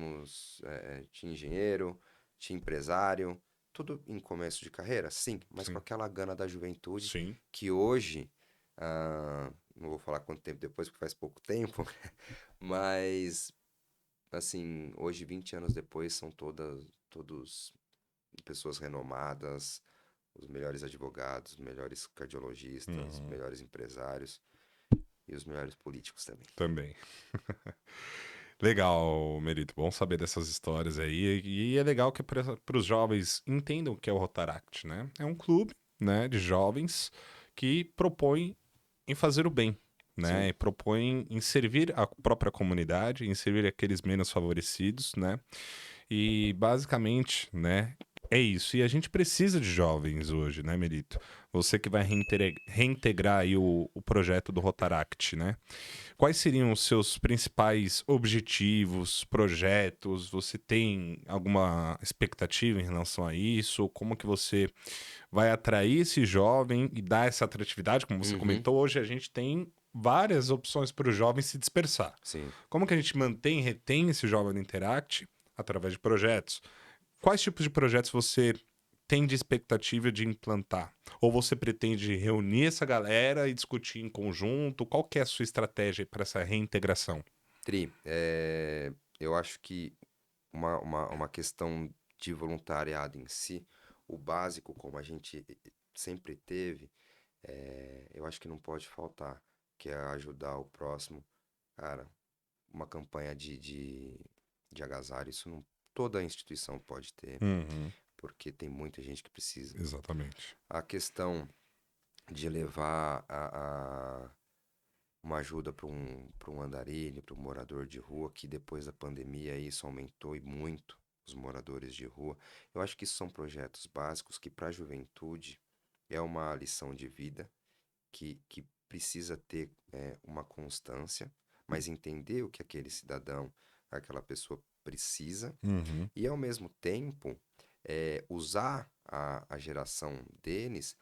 engenheiro, tinha empresário, tudo em começo de carreira, sim, mas com Sim. aquela gana da juventude Sim. que hoje, não vou falar quanto tempo depois, porque faz pouco tempo, mas assim, hoje, 20 anos depois, são todos pessoas renomadas, os melhores advogados, os melhores cardiologistas, Uhum. melhores empresários e os melhores políticos também. Também. Legal, Merito. Bom saber dessas histórias aí. E é legal que para os jovens entendam o que é o Rotaract, né? É um clube, né, de jovens que propõe em fazer o bem, né? Sim. E propõe em servir a própria comunidade, em servir aqueles menos favorecidos, né? E basicamente, né, é isso. E a gente precisa de jovens hoje, né, Merito? Você que vai reintegrar aí o projeto do Rotaract, né? Quais seriam os seus principais objetivos, projetos? Você tem alguma expectativa em relação a isso? Como que você vai atrair esse jovem e dar essa atratividade? Como você Uhum. comentou, hoje a gente tem várias opções para o jovem se dispersar. Sim. Como que a gente mantém e retém esse jovem no Interact? Através de projetos. Quais tipos de projetos você tem de expectativa de implantar? Ou você pretende reunir essa galera e discutir em conjunto? Qual que é a sua estratégia para essa reintegração? Tri, eu acho que uma questão de voluntariado em si, o básico, como a gente sempre teve, eu acho que não pode faltar, que é ajudar o próximo. Cara, uma campanha de agasalho, isso não, toda instituição pode ter, Uhum, porque tem muita gente que precisa. exatamente. A questão de levar uma ajuda para um andarilho, para um morador de rua, que depois da pandemia isso aumentou e muito os moradores de rua. Eu acho que isso são projetos básicos que para a juventude é uma lição de vida que precisa ter uma constância, mas entender o que aquele cidadão, aquela pessoa precisa Uhum, e ao mesmo tempo usar a geração deles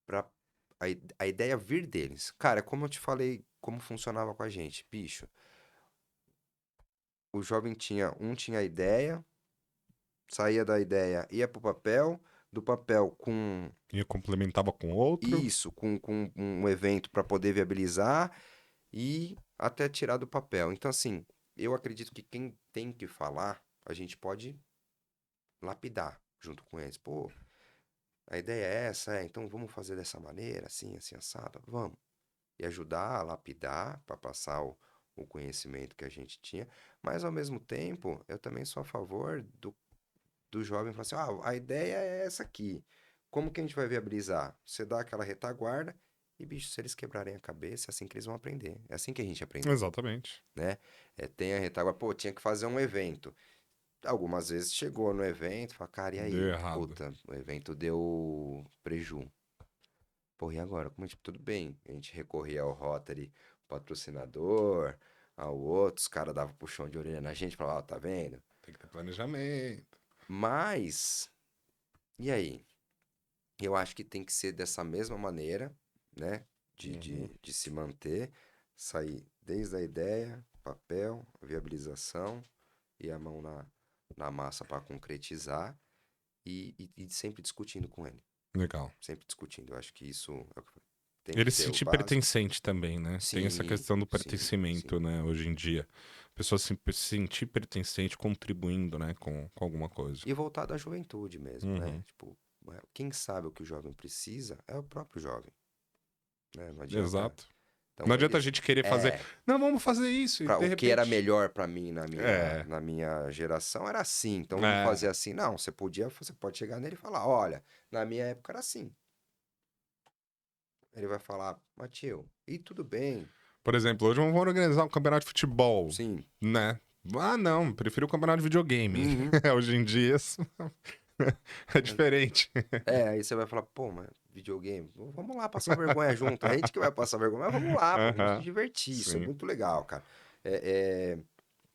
para a ideia vir deles. Cara, como eu te falei, como funcionava com a gente, bicho. O jovem tinha a ideia, saía da ideia, ia pro papel, do papel com E complementava com outro. isso, com um evento para poder viabilizar e até tirar do papel. Então, assim, eu acredito que quem tem que falar, a gente pode lapidar junto com eles. Pô, a ideia é essa, então vamos fazer dessa maneira, assim, assim, assado, vamos. E ajudar a lapidar para passar o conhecimento que a gente tinha, mas ao mesmo tempo, eu também sou a favor do jovem falar assim: ah, a ideia é essa aqui. Como que a gente vai viabilizar? Você dá aquela retaguarda e, bicho, se eles quebrarem a cabeça, é assim que eles vão aprender. É assim que a gente aprende, Exatamente. né? Tem a retaguarda, pô, tinha que fazer um evento. Algumas vezes chegou no evento, fala, cara, e Deu aí? errado. Puta, o evento deu preju. Porra, e agora? Como a gente, tudo bem, a gente recorria ao Rotary patrocinador, ao outro, os caras davam puxão de orelha na gente, falavam, ó, tá vendo? Tem que ter planejamento. Mas, e aí? Eu acho que tem que ser dessa mesma maneira, né? De, Uhum. de, de se manter, sair desde a ideia, papel, viabilização e a mão na massa para concretizar e sempre discutindo com ele. Legal. Sempre discutindo. Eu acho que isso é o que tem que Ele se ser o sentir básico. pertencente também, né? Tem essa Sim, questão do sim, pertencimento, sim. né? Hoje em dia. A pessoa se sentir pertencente contribuindo, né? Com alguma coisa. E voltado à juventude mesmo, né? Uhum. Tipo, quem sabe o que o jovem precisa é o próprio jovem, né? Não adianta. Exato. Não Então, adianta a eles. gente querer fazer. É, Não, vamos fazer isso. E pra, de o que era repente. melhor pra mim na minha, É. na minha geração era assim, então vamos fazer É. assim. Não, você pode chegar nele e falar, olha, na minha época era assim. Ele vai falar, Matheus, e tudo bem, Por exemplo, hoje vamos organizar um campeonato de futebol, sim. né? Ah, não, prefiro o campeonato de videogame. Uhum. Hoje em dia é diferente. Aí você vai falar, pô, mas videogame, vamos lá passar vergonha junto. A gente que vai passar vergonha, mas vamos lá, pô, vamos se Aham, divertir. Isso é sim. muito legal, cara. É,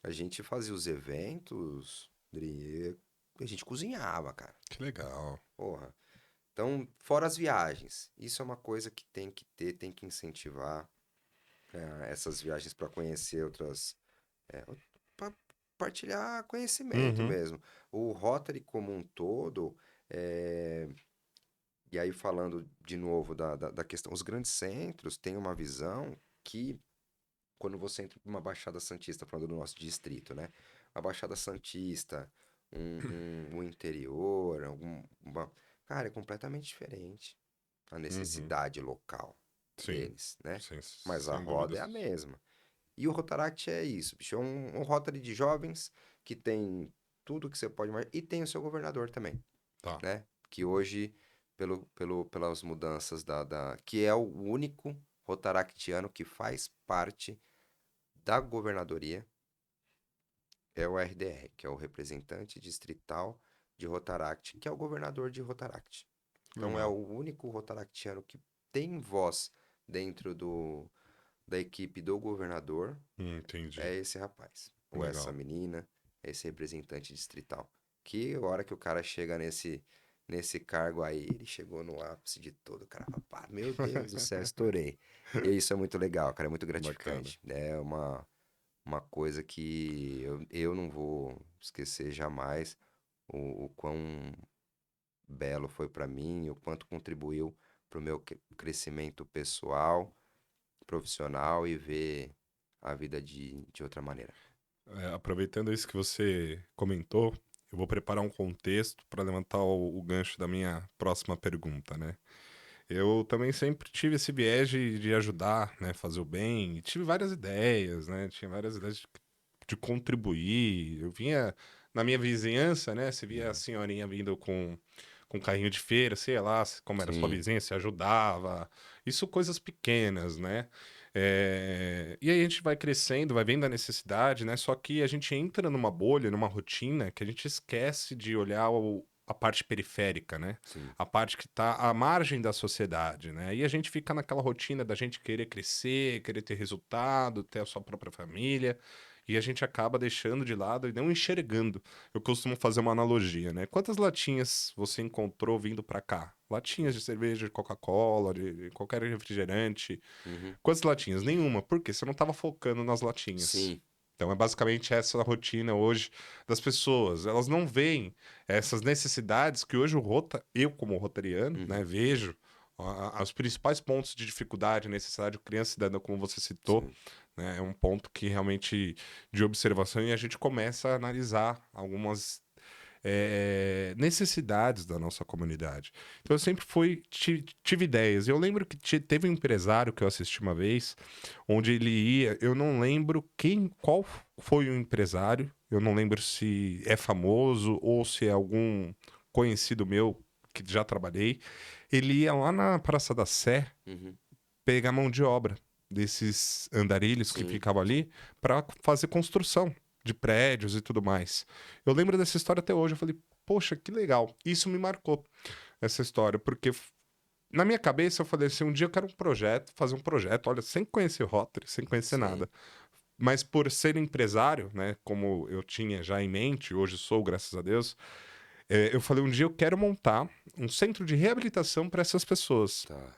a gente fazia os eventos, Dri, a gente cozinhava, cara. Que legal. Porra. Então, fora as viagens, isso é uma coisa que tem que ter, tem que incentivar essas viagens para conhecer outras, para partilhar conhecimento Uhum, mesmo. O Rotary como um todo, é, e aí falando de novo da questão, os grandes centros têm uma visão que, quando você entra numa Baixada Santista, falando do nosso distrito, né? A Baixada Santista, um interior, cara, é completamente diferente a uhum. necessidade local Sim, deles, né? Mas a sem roda dúvidas. é a mesma. E o Rotaract é isso, bicho, é um Rotary de jovens que tem tudo que você pode imaginar, e tem o seu governador também, Tá. né? Que hoje, pelas mudanças que é o único rotaractiano que faz parte da governadoria, é o RDR, que é o representante distrital de Rotaract, que é o governador de Rotaract. Então é o Legal. único rotaractiano que tem voz dentro da equipe do governador, Entendi. é esse rapaz, ou essa Legal. menina, esse representante distrital. Que a hora que o cara chega nesse cargo aí, ele chegou no ápice de todo, o cara, rapaz, meu Deus do céu, estourei. E isso é muito legal, cara, é muito Bacana. gratificante. É uma coisa que eu não vou esquecer jamais o quão belo foi para mim, o quanto contribuiu para o meu crescimento pessoal, profissional e ver a vida de outra maneira. Aproveitando isso que você comentou, eu vou preparar um contexto para levantar o gancho da minha próxima pergunta, né? Eu também sempre tive esse viés de ajudar, né? Fazer o bem. E tive várias ideias, né? Tinha várias ideias de contribuir. Eu vinha na minha vizinhança, né? Você via a senhorinha vindo com carrinho de feira, sei lá, como era sua Sim, vizinha, você ajudava. Isso coisas pequenas, né? E aí a gente vai crescendo, vai vendo a necessidade, né? Só que a gente entra numa bolha, numa rotina, que a gente esquece de olhar a parte periférica, né? sim. A parte que está à margem da sociedade, né? E a gente fica naquela rotina da gente querer crescer, querer ter resultado, ter a sua própria família, e a gente acaba deixando de lado e não enxergando. Eu costumo fazer uma analogia, né? Quantas latinhas você encontrou vindo para cá? Latinhas de cerveja, de Coca-Cola, de qualquer refrigerante. Uhum. Quantas latinhas? Nenhuma. Por quê? Você não estava focando nas latinhas. Sim, Então é basicamente essa a rotina hoje das pessoas. Elas não veem essas necessidades que hoje eu como rotariano, né, Uhum. vejo os principais pontos de dificuldade, necessidade de criança cidadã, como você citou, Sim. né, é um ponto que realmente de observação e a gente começa a analisar algumas necessidades da nossa comunidade. Então eu sempre tive ideias. Eu lembro que teve um empresário que eu assisti uma vez, onde ele ia, eu não lembro qual foi o empresário, eu não lembro se é famoso ou se é algum conhecido meu que já trabalhei. Ele ia lá na Praça da Sé Uhum. pegar mão de obra desses andarilhos que Sim. ficavam ali para fazer construção de prédios e tudo mais. Eu lembro dessa história até hoje. Eu falei, poxa, que legal. Isso me marcou, essa história, porque na minha cabeça eu falei assim: um dia eu quero um projeto, fazer um projeto, olha, sem conhecer Rotary, sem conhecer Sim. nada. Mas por ser empresário, né, como eu tinha já em mente, hoje sou, graças a Deus, eu falei, um dia eu quero montar um centro de reabilitação para essas pessoas. Tá.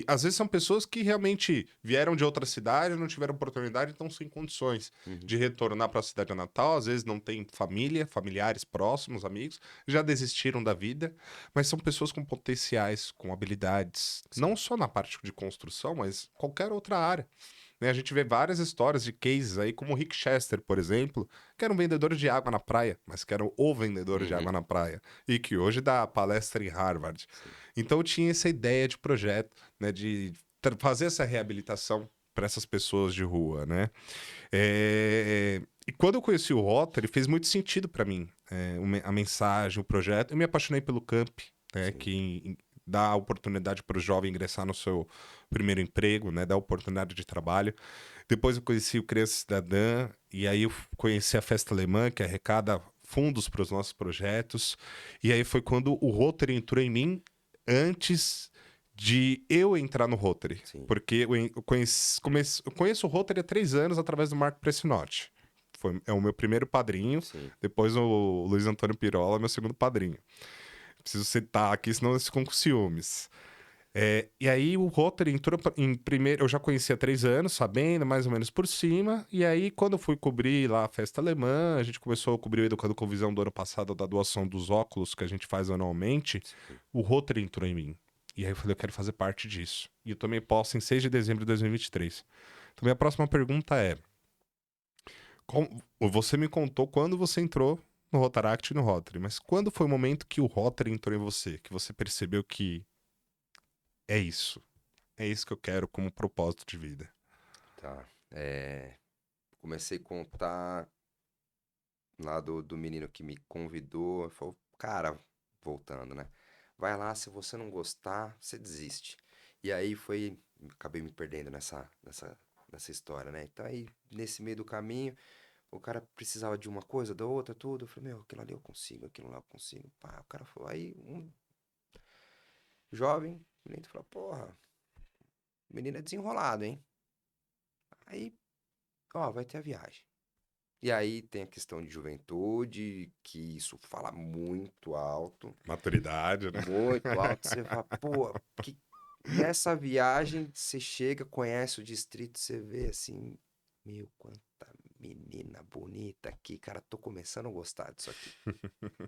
Às vezes são pessoas que realmente vieram de outra cidade, não tiveram oportunidade, então sem condições Uhum. de retornar para a cidade natal. Às vezes não tem família, familiares próximos, amigos, já desistiram da vida, mas são pessoas com potenciais, com habilidades, não Sim. só na parte de construção, mas qualquer outra área, né? A gente vê várias histórias de cases aí, como o Rick Chester, por exemplo, que era um vendedor de água na praia, mas que era o vendedor de água Uhum. na praia, e que hoje dá palestra em Harvard. Sim. Então eu tinha essa ideia de projeto, né, de fazer essa reabilitação para essas pessoas de rua, né? E quando eu conheci o Rotary, fez muito sentido para mim, a mensagem, o projeto. Eu me apaixonei pelo Camp, né, Sim. que dá a oportunidade para o jovem ingressar no seu primeiro emprego, né, dá a oportunidade de trabalho. Depois eu conheci o Criança Cidadã, e aí eu conheci a Festa Alemã, que arrecada fundos para os nossos projetos. E aí foi quando o Rotary entrou em mim antes de eu entrar no Rotary. Sim. Porque eu conheço o Rotary há 3 anos através do Marco Precinotti. É o meu primeiro padrinho. Sim. Depois o Luiz Antônio Pirola, meu segundo padrinho. Preciso citar aqui, senão eles ficam com ciúmes. E aí o Rotary entrou em primeiro. Eu já conhecia há 3 anos, sabendo mais ou menos por cima. E aí, quando eu fui cobrir lá a festa alemã, a gente começou a cobrir o Educando com Visão do ano passado, da doação dos óculos que a gente faz anualmente. Sim. O Rotary entrou em mim. E aí eu falei, eu quero fazer parte disso. E eu tomei posse em 6 de dezembro de 2023. Então, minha próxima pergunta é: você me contou quando você entrou no Rotaract e no Rotary, mas quando foi o momento que o Rotary entrou em você? Que você percebeu que é isso? É isso que eu quero como propósito de vida. Tá. Comecei a contar lá do menino que me convidou. Falou, cara, voltando, né? Vai lá, se você não gostar, você desiste. E aí foi. Acabei me perdendo nessa história, né? Então aí, nesse meio do caminho, o cara precisava de uma coisa, da outra, tudo. Eu falei, meu, aquilo ali eu consigo, aquilo lá eu consigo. Pá, o cara falou, aí um jovem, menino falou, porra, o menino é desenrolado, hein? Aí, ó, vai ter a viagem. E aí tem a questão de juventude, que isso fala Maturidade, né? muito alto. Você fala, pô, que nessa viagem você chega, conhece o distrito, você vê assim, meu, quanta menina bonita aqui, cara, tô começando a gostar disso aqui,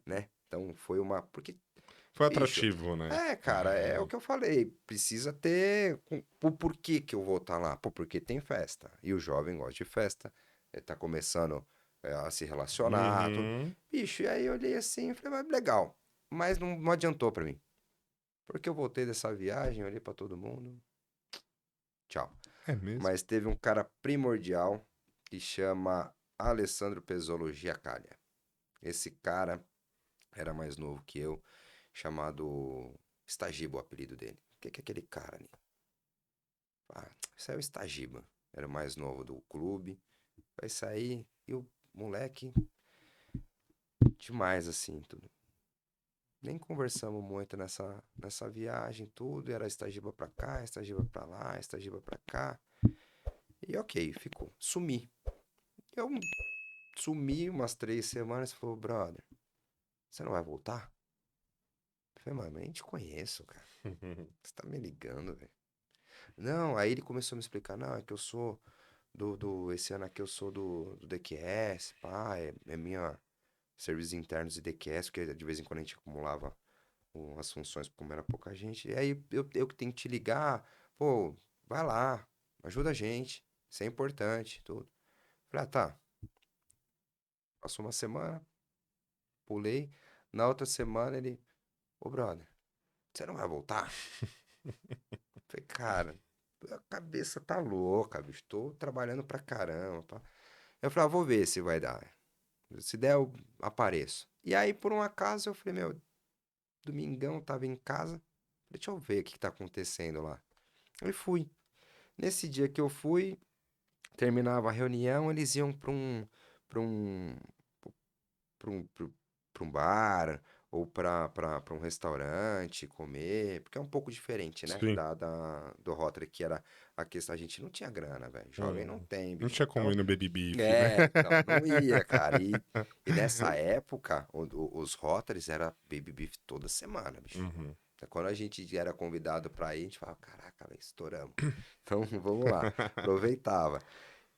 né? Então foi uma, porque, Foi bicho, atrativo, né? cara, é o que eu falei, precisa ter o porquê que eu vou estar lá, pô, porque tem festa, e o jovem gosta de festa, ele tá começando a se relacionar, tudo. Uhum. Bicho, e aí eu olhei assim e falei, mas legal, mas não adiantou pra mim, porque eu voltei dessa viagem, olhei pra todo mundo, tchau. É mesmo. Mas teve um cara primordial que chama Alessandro Pezzolo Giacalia. Esse cara era mais novo que eu, chamado Estagiba, o apelido dele. O que é aquele cara ali? Ah, isso é o Estagiba. Era o mais novo do clube. Vai sair e o moleque, demais assim, tudo. Nem conversamos muito nessa viagem, tudo. Era Estagiba pra cá, Estagiba pra lá, Estagiba pra cá. E ok, ficou. Sumi. Eu sumi umas 3 semanas e falou, brother, você não vai voltar? Eu falei, mano, eu nem te conheço, cara. Você tá me ligando, velho. Não, aí ele começou a me explicar, não, é que eu sou esse ano aqui eu sou do DQS, pá, é minha serviços internos e DQS, porque de vez em quando a gente acumulava as funções, como era pouca gente. E aí eu que tenho que te ligar, pô, vai lá, ajuda a gente, isso é importante, tudo. Falei, ah, tá. Passou uma semana, pulei. Na outra semana ele, ô brother, você não vai voltar? Falei, cara, a cabeça tá louca, bicho, tô trabalhando pra caramba, pá. Eu falei, ah, vou ver se vai dar. Se der, eu apareço. E aí, por um acaso, eu falei, meu, domingão, tava em casa. Deixa eu ver o que tá acontecendo lá. Aí fui. Nesse dia que eu fui, terminava a reunião, eles iam para um, para um bar ou para um restaurante comer, porque é um pouco diferente, né? Sim. Do Rotary, que era a questão, a gente não tinha grana, velho. Jovem não tem, Não bicho. tinha como Então, ir no Baby Beef, né? então, não ia, cara. E nessa época, os Rotarys era Baby Beef toda semana, bicho. Uhum. Então, quando a gente era convidado pra ir, a gente falava, caraca, velho, estouramos. Então, vamos lá. Aproveitava.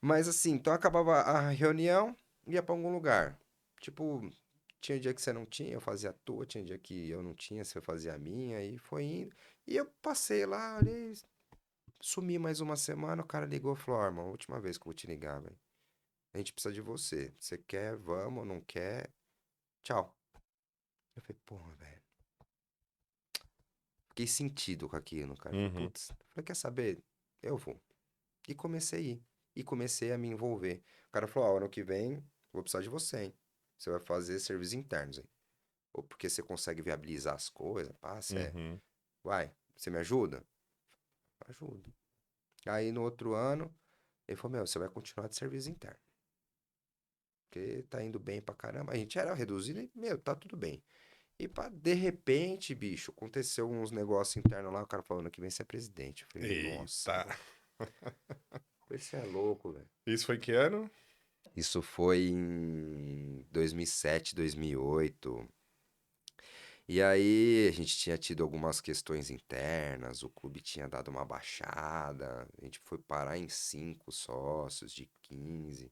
Mas assim, então acabava a reunião, ia pra algum lugar. Tipo, tinha dia que você não tinha, eu fazia a tua, tinha dia que eu não tinha, você fazia a minha, e foi indo. E eu passei lá, olhei, sumi mais uma semana, o cara ligou e falou, ó, irmão, última vez que eu vou te ligar, velho. A gente precisa de você. Você quer, vamos, não quer, tchau. Eu falei, porra, velho. Fiquei sentido com aquilo, cara. Falei, Uhum. putz, falei, quer saber? Eu vou. E comecei a ir. E comecei a me envolver. O cara falou, ó, ano que vem, vou precisar de você, hein? Você vai fazer serviços internos, hein? Ou porque você consegue viabilizar as coisas, pá, você é... Uhum. Vai, você me ajuda? Ajudo. Aí no outro ano, ele falou, meu, você vai continuar de serviço interno. Porque tá indo bem pra caramba. A gente era reduzido e, meu, tá tudo bem. E pá, de repente, bicho, aconteceu uns negócios internos lá, o cara falando que vem ser presidente. Eu falei, nossa, Eita. mano. Você é louco, velho. Isso foi que ano? Isso foi em 2007, 2008. E aí a gente tinha tido algumas questões internas, o clube tinha dado uma baixada, a gente foi parar em 5 sócios de 15,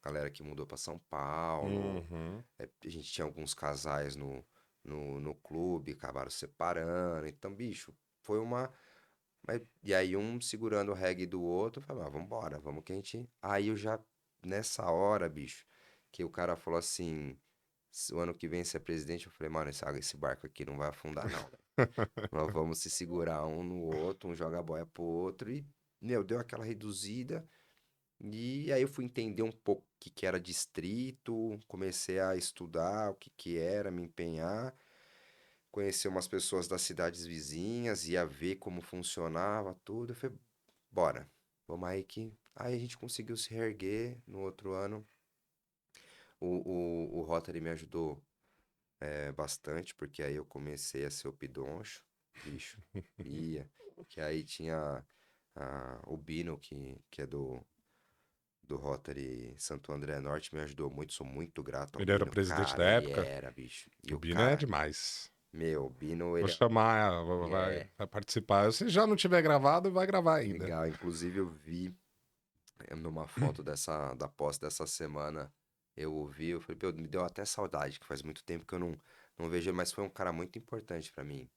galera que mudou para São Paulo, Uhum. a gente tinha alguns casais no clube, acabaram separando, então, bicho, foi uma... E aí um segurando o reggae do outro, eu falei, ah, vambora, vamos que a gente... Aí eu já, nessa hora, bicho, que o cara falou assim, se o ano que vem você é presidente, eu falei, mano, esse barco aqui não vai afundar não, velho. Nós vamos se segurar um no outro, um joga a boia pro outro e, meu, deu aquela reduzida. E aí eu fui entender um pouco o que que era distrito, comecei a estudar o que que era, me empenhar, conhecer umas pessoas das cidades vizinhas, ia ver como funcionava tudo. Eu falei, bora, vamos aí que... Aí a gente conseguiu se reerguer no outro ano. O Rotary me ajudou bastante, porque aí eu comecei a ser o pidoncho, bicho, ia. Que aí tinha o Bino, que é do Rotary Santo André Norte, me ajudou muito, sou muito grato ao Ele era o Bino. presidente da Cara, ele época? era, bicho. E O o Bino é cara, demais. meu, o Bino, Vou ele chamar, é vai participar. Se já não tiver gravado, vai gravar ainda. legal. Inclusive, eu vi numa foto da posse dessa semana, eu ouvi, eu falei, pô, me deu até saudade, que faz muito tempo que eu não vejo ele, mas foi um cara muito importante pra mim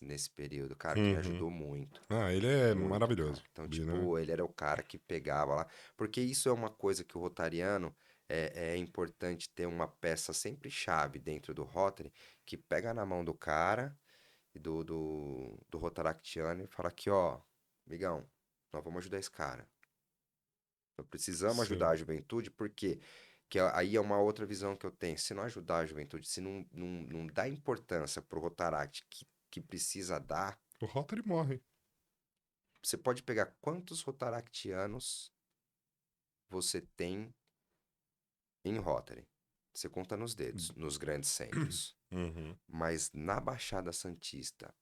nesse período, cara, que me Uhum. ajudou muito, Ah, ele é muito, cara. maravilhoso. Então, Bino, né? tipo, ele era o cara que pegava lá, porque isso é uma coisa que o rotariano é importante ter uma peça sempre chave dentro do Rotary, que pega na mão do cara e do Rotaractiano e fala aqui, ó, migão, nós vamos ajudar esse cara. Nós precisamos ajudar Sim. a juventude, porque aí é uma outra visão que eu tenho. Se não ajudar a juventude, se não dá importância pro Rotaract que precisa dar, O Rotary morre. você pode pegar quantos Rotaractianos você tem em Rotary. Você conta nos dedos, nos grandes centros. Uhum. Mas na Baixada Santista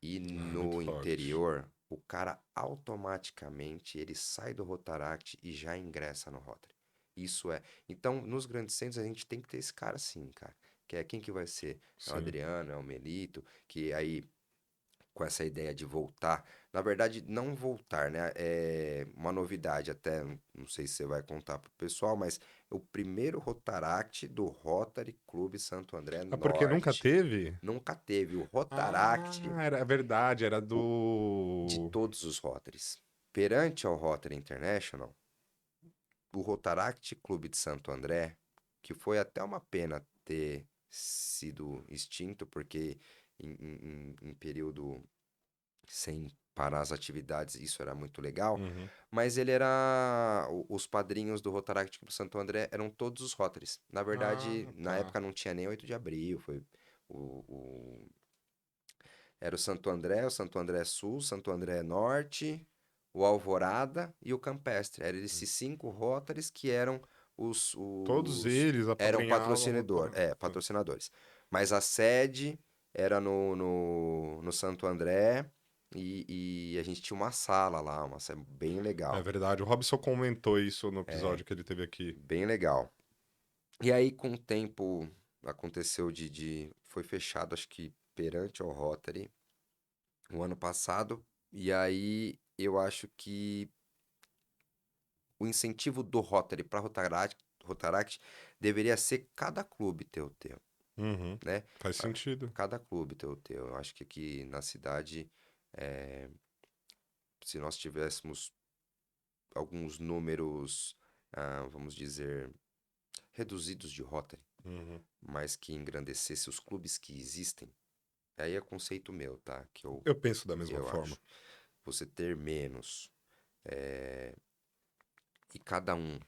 e Ah, muito no forte. interior, o cara automaticamente ele sai do Rotaract e já ingressa no Rotary. Isso é. Então, nos grandes centros a gente tem que ter esse cara sim, cara. Que é quem que vai ser? É o Sim. Adriano, é o Melito, que aí com essa ideia de voltar. Na verdade, não voltar, né? É uma novidade, até não sei se você vai contar pro pessoal, mas é o primeiro Rotaract do Rotary Clube Santo André Ah, porque nunca Norte. teve? Nunca teve o Ah, Rotaract era verdade, era o- de do. todos os Rotarys. Perante ao Rotary International, o Rotaract Clube de Santo André, que foi até uma pena ter sido extinto, porque em período sem parar as atividades, isso era muito legal, Uhum. mas ele era. Os padrinhos do Rotaract Clube Santo André eram todos os Rotarys. Na verdade, Ah, na tá. época não tinha nem 8 de abril, foi. o, Era o Santo André Sul, Santo André Norte, o Alvorada e o Campestre. Eram esses 5 Rotaries que eram Todos eles eram apadrinhavam a Rotaract. patrocinadores. Mas a sede era no Santo André e a gente tinha uma sala lá, uma sala bem É legal. verdade, o Robson comentou isso no episódio que ele teve aqui. Bem legal. E aí, com o tempo, aconteceu foi fechado, acho que perante ao Rotary o ano passado. E aí eu acho que o incentivo do Rotary para Rotaract deveria ser cada clube ter o teu, Uhum. né? Faz sentido. Cada clube ter o teu. Eu acho que aqui na cidade, eh, se nós tivéssemos alguns números, vamos dizer, reduzidos de Rotary, Uhum. mas que engrandecesse os clubes que existem, aí é conceito meu, tá? Eu penso da mesma Eu forma. acho. Você ter menos, e cada um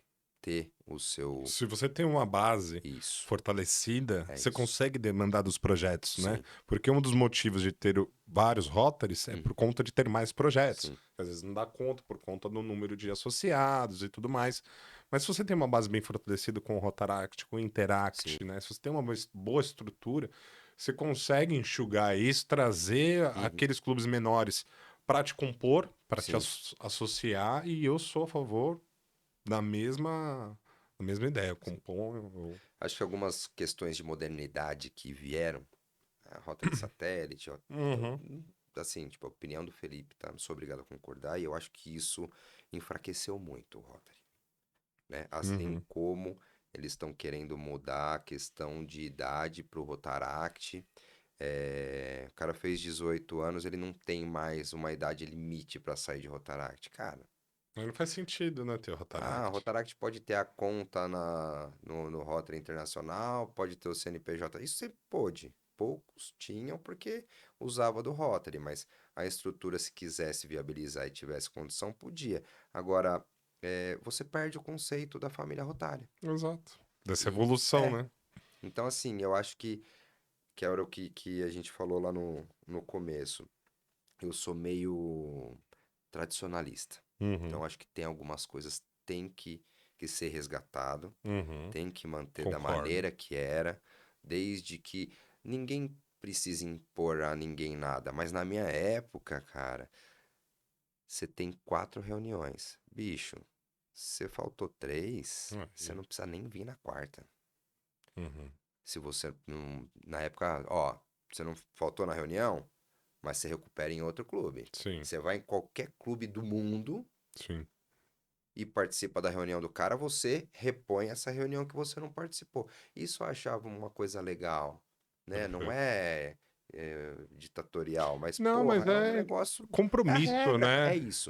ter o seu. Se você tem uma base Isso, fortalecida, é você isso. consegue demandar dos projetos, né? Sim, Porque um dos motivos de ter vários Rotaries é por uhum, conta de ter mais projetos. sim, Às vezes não dá conta por conta do número de associados e tudo mais. Mas se você tem uma base bem fortalecida com o Rotaract, com o sim. Interact, né? Se você tem uma boa estrutura, você consegue enxugar isso, trazer Uhum, aqueles clubes menores para te compor, para te sim. associar, e eu sou a favor da mesma ideia, Sim. compõe. Acho que algumas questões de modernidade que vieram, a rota de satélite, ó, Uhum, assim, tipo, a opinião do Felipe, tá? Não sou obrigado a concordar, e eu acho que isso enfraqueceu muito o Rotary, né? Assim uhum. como eles estão querendo mudar a questão de idade pro Rotaract. O cara fez 18 anos, ele não tem mais uma idade limite para sair de Rotaract. Cara, Mas não faz sentido, né, ter o Rotaract. Rotaract pode ter a conta no Rotary Internacional, pode ter o CNPJ. Isso sempre pôde. Poucos tinham porque usava do Rotary, mas a estrutura, se quisesse viabilizar e tivesse condição, podia. Agora, você perde o conceito da família Rotary. Exato. Dessa E evolução, né? então assim, eu acho que era o que a gente falou lá no começo. Eu sou meio tradicionalista. Uhum, Então acho que tem algumas coisas tem que ser resgatado, uhum. tem que manter da Concordo. maneira que era, desde que ninguém precisa impor a ninguém nada. Mas na minha época, cara, você tem 4 reuniões. Bicho, você faltou 3, você Aí. não precisa nem vir na quarta. Uhum. Se você não, na época, ó, você não faltou na reunião, mas você recupera em outro clube. Sim, Você vai em qualquer clube do mundo sim. e participa da reunião do cara, você repõe essa reunião que você não participou. Isso eu achava uma coisa legal, né? Não Uhum. ditatorial, mas, Não, porra, mas é um é negócio. É a compromisso, regra, é né? isso.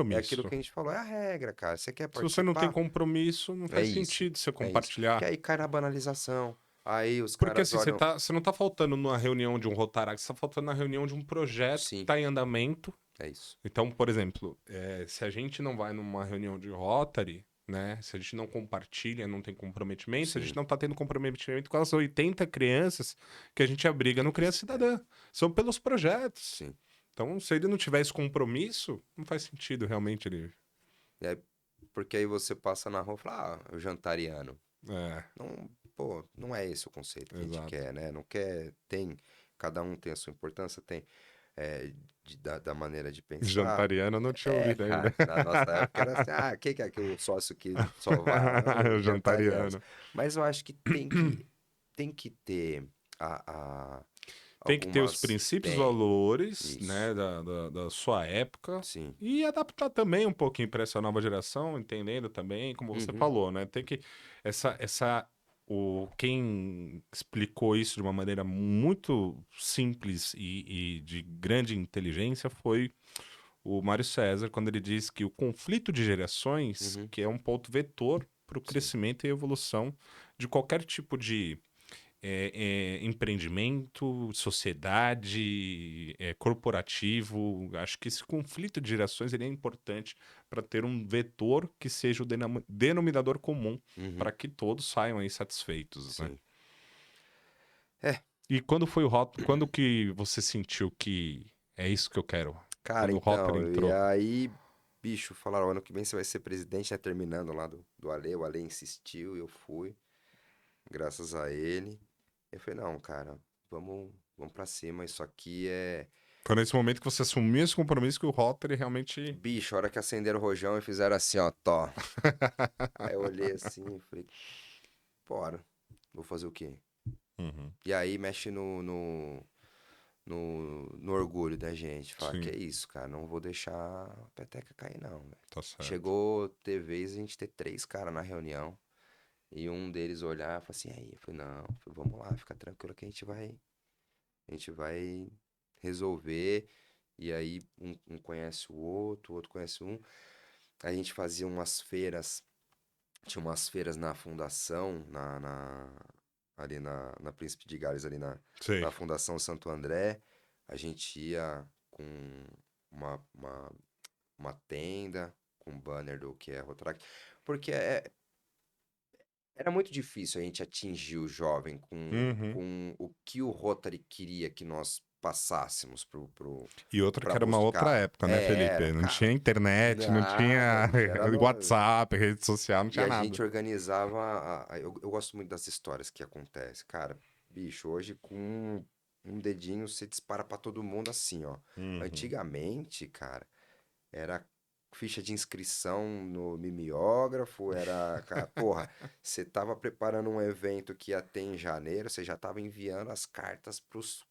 É aquilo Compromisso. que a gente falou, é a regra, cara. Você quer Se você não tem participar? compromisso, não É faz isso. sentido você É isso. Que compartilhar. aí cai na banalização. Aí os Porque caras assim, olham. você não tá faltando numa reunião de um Rotaract, você tá faltando na reunião de um projeto que Sim, tá em andamento. é isso. Então, por exemplo, se a gente não vai numa reunião de Rotary, né? Se a gente não compartilha, não tem comprometimento, se a gente Sim, não tá tendo comprometimento com as 80 crianças que a gente abriga no Criança Cidadã. São pelos projetos. sim. Então, se ele não tiver esse compromisso, não faz sentido realmente ele. É porque aí você passa na rua e fala, o jantariano. É, Não, pô, não é esse o conceito que a gente exato. quer, né? Não quer, cada um tem a sua importância, tem da maneira de pensar. Jantariano eu não tinha ouvido ainda. Cara, na nossa época era assim, quem que é que o sócio que só vai? Os jantarianos. Jantariano. Mas eu acho que tem que ter a, a, Tem que ter os Algumas princípios, tem, valores, né, isso, da sua época sim. e adaptar também um pouquinho para essa nova geração, entendendo também, como você Uhum, falou, né? Tem que quem explicou isso de uma maneira muito simples e de grande inteligência foi o Mário César, quando ele diz que o conflito de gerações, uhum, que é um ponto vetor para o sim, crescimento e evolução de qualquer tipo de empreendimento, sociedade, corporativo. Acho que esse conflito de gerações ele é importante para ter um vetor que seja o denominador comum uhum, para que todos saiam aí satisfeitos, né? sim. É, E quando que você sentiu que é isso que eu quero? cara, Quando o Rotary então, e entrou? aí, bicho, falaram, ano que vem você vai ser presidente, né? Terminando lá do Ale, o Ale insistiu e eu fui, graças a ele. Eu falei, não, cara, vamos pra cima, isso aqui é... Foi nesse momento que você assumiu esse compromisso que o Rotary realmente. Bicho, a hora que acenderam o rojão e fizeram assim, ó, tó. Aí eu olhei assim e falei, bora, vou fazer o quê? Uhum, E aí mexe no orgulho da gente. Falar, que sim, é isso, cara, não vou deixar a peteca cair, não, velho. tá certo. Chegou, ter vez a gente ter três caras na reunião e um deles olhar e falar assim, aí, eu falei, não, eu falei, vamos lá, fica tranquilo que a gente vai resolver. E aí um conhece o outro conhece um. A gente fazia umas feiras, tinha umas feiras na fundação, ali na Príncipe de Gales, ali na Sei. Fundação Santo André. A gente ia com uma, uma, uma tenda, com banner do que é Rotaract, porque era muito difícil a gente atingir o jovem Uhum. com o que o Rotary queria que nós passássemos E outra que para era uma outra buscar. época, né, Era, Felipe? Não tinha cara, internet, não nada, tinha bicho, era no... WhatsApp, rede social, não E tinha a nada. gente organizava. Eu gosto muito das histórias que acontecem. Cara, bicho, hoje com um dedinho você dispara pra todo mundo assim, ó. Uhum. Antigamente, cara, era ficha de inscrição no mimeógrafo, era. Porra, você tava preparando um evento que ia ter em janeiro, você já tava enviando as cartas pros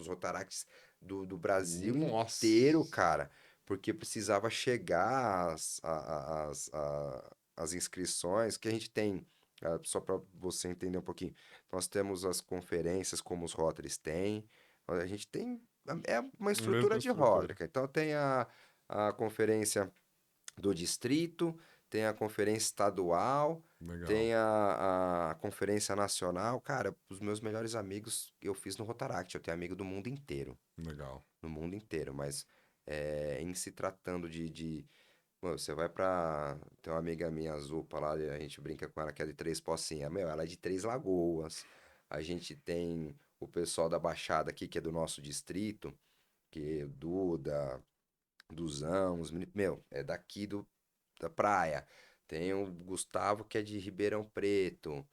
Rotaracts do Brasil inteiro, Nossa. cara. Porque precisava chegar as inscrições que a gente tem. Só para você entender um pouquinho, nós temos as conferências como os Rotaries têm, a gente tem é uma Mesma estrutura de estrutura. Rotary, cara. Então tem a conferência do distrito, tem a conferência estadual, Legal, tem a conferência nacional. Cara, os meus melhores amigos eu fiz no Rotaract. Eu tenho amigo do mundo inteiro, legal. no mundo inteiro, mas em se tratando Mano, você vai pra. Tem uma amiga minha, Zupa, lá, a gente brinca com ela que é de Três Pocinhas. Meu, ela é de Três Lagoas. A gente tem o pessoal da Baixada aqui, que é do nosso distrito, que é Duda, Duzão, meu, é daqui da praia. Tem o Gustavo, que é de Ribeirão Preto.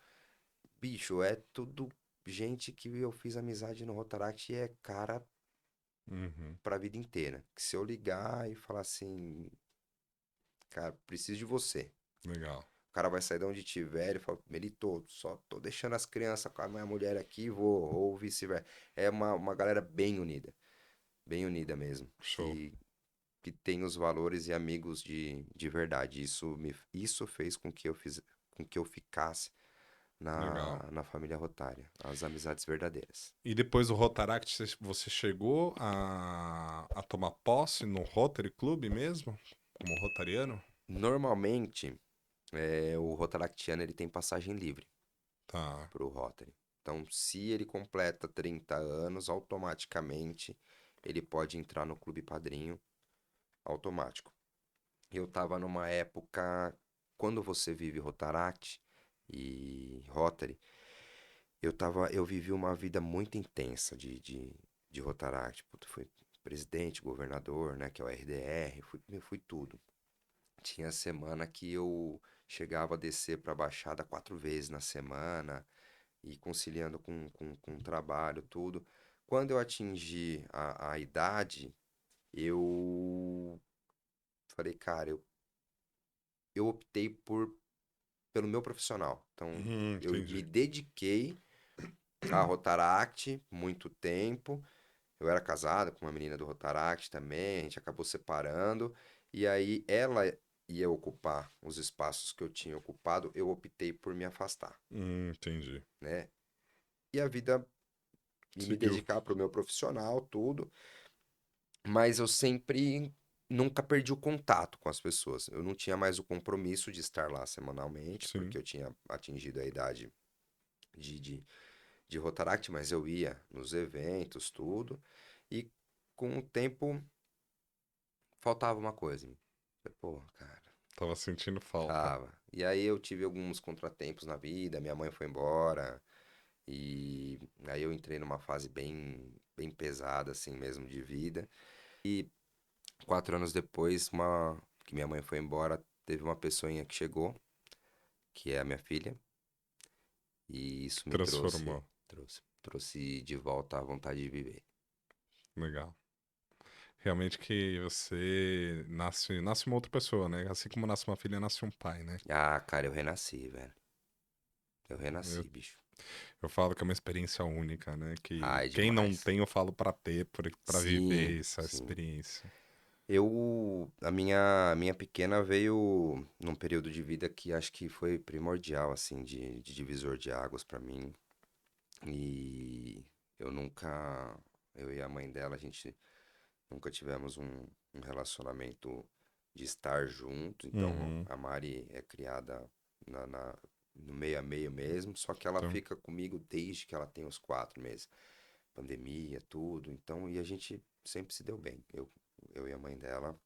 Bicho, é tudo gente que eu fiz amizade no Rotaract e é cara Uhum. pra vida inteira. Que se eu ligar e falar assim, cara, preciso de você. Legal. O cara vai sair de onde tiver e fala, Melito, só tô deixando as crianças com a minha mulher aqui, vou, ou vice-versa. É uma galera bem unida mesmo, Show. que tem os valores e amigos de verdade. Isso fez com que eu ficasse Legal. na família Rotária, as amizades verdadeiras. E depois do Rotaract, você chegou a tomar posse no Rotary Club mesmo? Como rotariano? Normalmente, o Rotaractiano ele tem passagem livre Tá. para o Rotary. Então, se ele completa 30 anos, automaticamente ele pode entrar no Clube Padrinho automático. Eu estava numa época, quando você vive Rotaract e Rotary, eu vivi uma vida muito intensa de Rotaract. Puta, fui presidente, governador, né, que é o RDR, fui tudo. Tinha semana que eu chegava a descer para a Baixada 4 vezes na semana, e conciliando com o trabalho, tudo. Quando eu atingi a idade, eu falei, cara, eu optei pelo meu profissional. Então, eu me Entendi. dediquei a Rotaract, muito tempo. Eu era casado com uma menina do Rotaract também, a gente acabou separando. E aí ela ia ocupar os espaços que eu tinha ocupado, eu optei por me afastar, Entendi. né? E a vida e me Seguiu. dedicar para o meu profissional, tudo. Mas eu sempre nunca perdi o contato com as pessoas. Eu não tinha mais o compromisso de estar lá semanalmente, Sim. porque eu tinha atingido a idade de, de, de Rotaract, mas eu ia nos eventos, tudo. E com o tempo faltava uma coisa. Falei, pô, cara, Tava sentindo falta. tava. E aí eu tive alguns contratempos na vida, minha mãe foi embora, e aí eu entrei numa fase bem pesada, assim mesmo, de vida. 4 anos depois, que minha mãe foi embora, teve uma pessoinha que chegou, que é a minha filha, e isso me trouxe, Transformou. trouxe de volta a vontade de viver. Legal. Realmente que você nasce uma outra pessoa, né? Assim como nasce uma filha, nasce um pai, né? Ah, cara, eu renasci, velho. Eu Eu, renasci, bicho. eu falo que é uma experiência única, né? Que Ai, quem não demais. tem, eu falo pra ter, pra Sim, viver essa sim. experiência. A minha pequena veio num período de vida que acho que foi primordial, assim, de divisor de águas pra mim. E eu nunca, eu e a mãe dela, a gente nunca tivemos um relacionamento de estar junto. Então, Uhum. a Mari é criada no meio a meio mesmo, só que ela Então, fica comigo desde que ela tem os 4 meses. Pandemia, tudo. Então, e a gente sempre se deu bem. Eu e a mãe dela.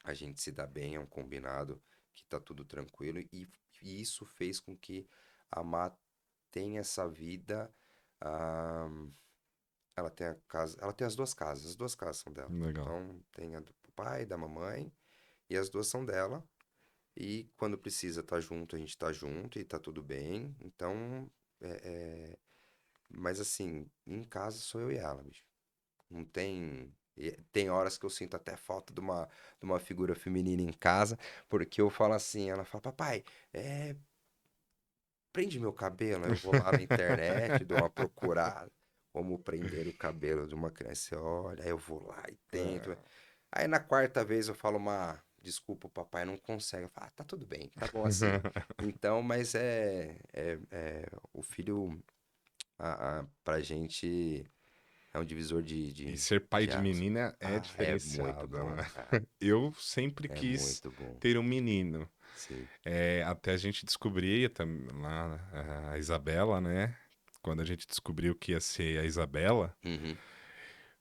A gente se dá bem, é um combinado que tá tudo tranquilo e isso fez com que a Má tenha essa vida, ah, ela tem a casa, ela tem as duas casas são dela. legal. Então tem a do pai, da mamãe e as duas são dela. E quando precisa estar junto, a gente tá junto e tá tudo bem. Então, mas assim, em casa sou eu e ela, bicho. Não tem. Tem horas que eu sinto até falta de uma figura feminina em casa, porque eu falo assim, ela fala, papai, prende meu cabelo. Aí eu vou lá na internet, dou uma procurada, como prender o cabelo de uma criança. Você olha, aí eu vou lá e tento. Aí na quarta vez eu falo desculpa, o papai não consegue. Eu falo, tá tudo bem, tá bom assim. Então, mas o filho, pra gente, é um divisor de, E de, ser pai de de águas. menina é Ah, é muito diferenciado, bom, né? cara. Eu sempre É quis muito bom. ter um menino. Sim. Até a gente descobrir lá a Isabela, né? Quando a gente descobriu que ia ser a Isabela, Uhum.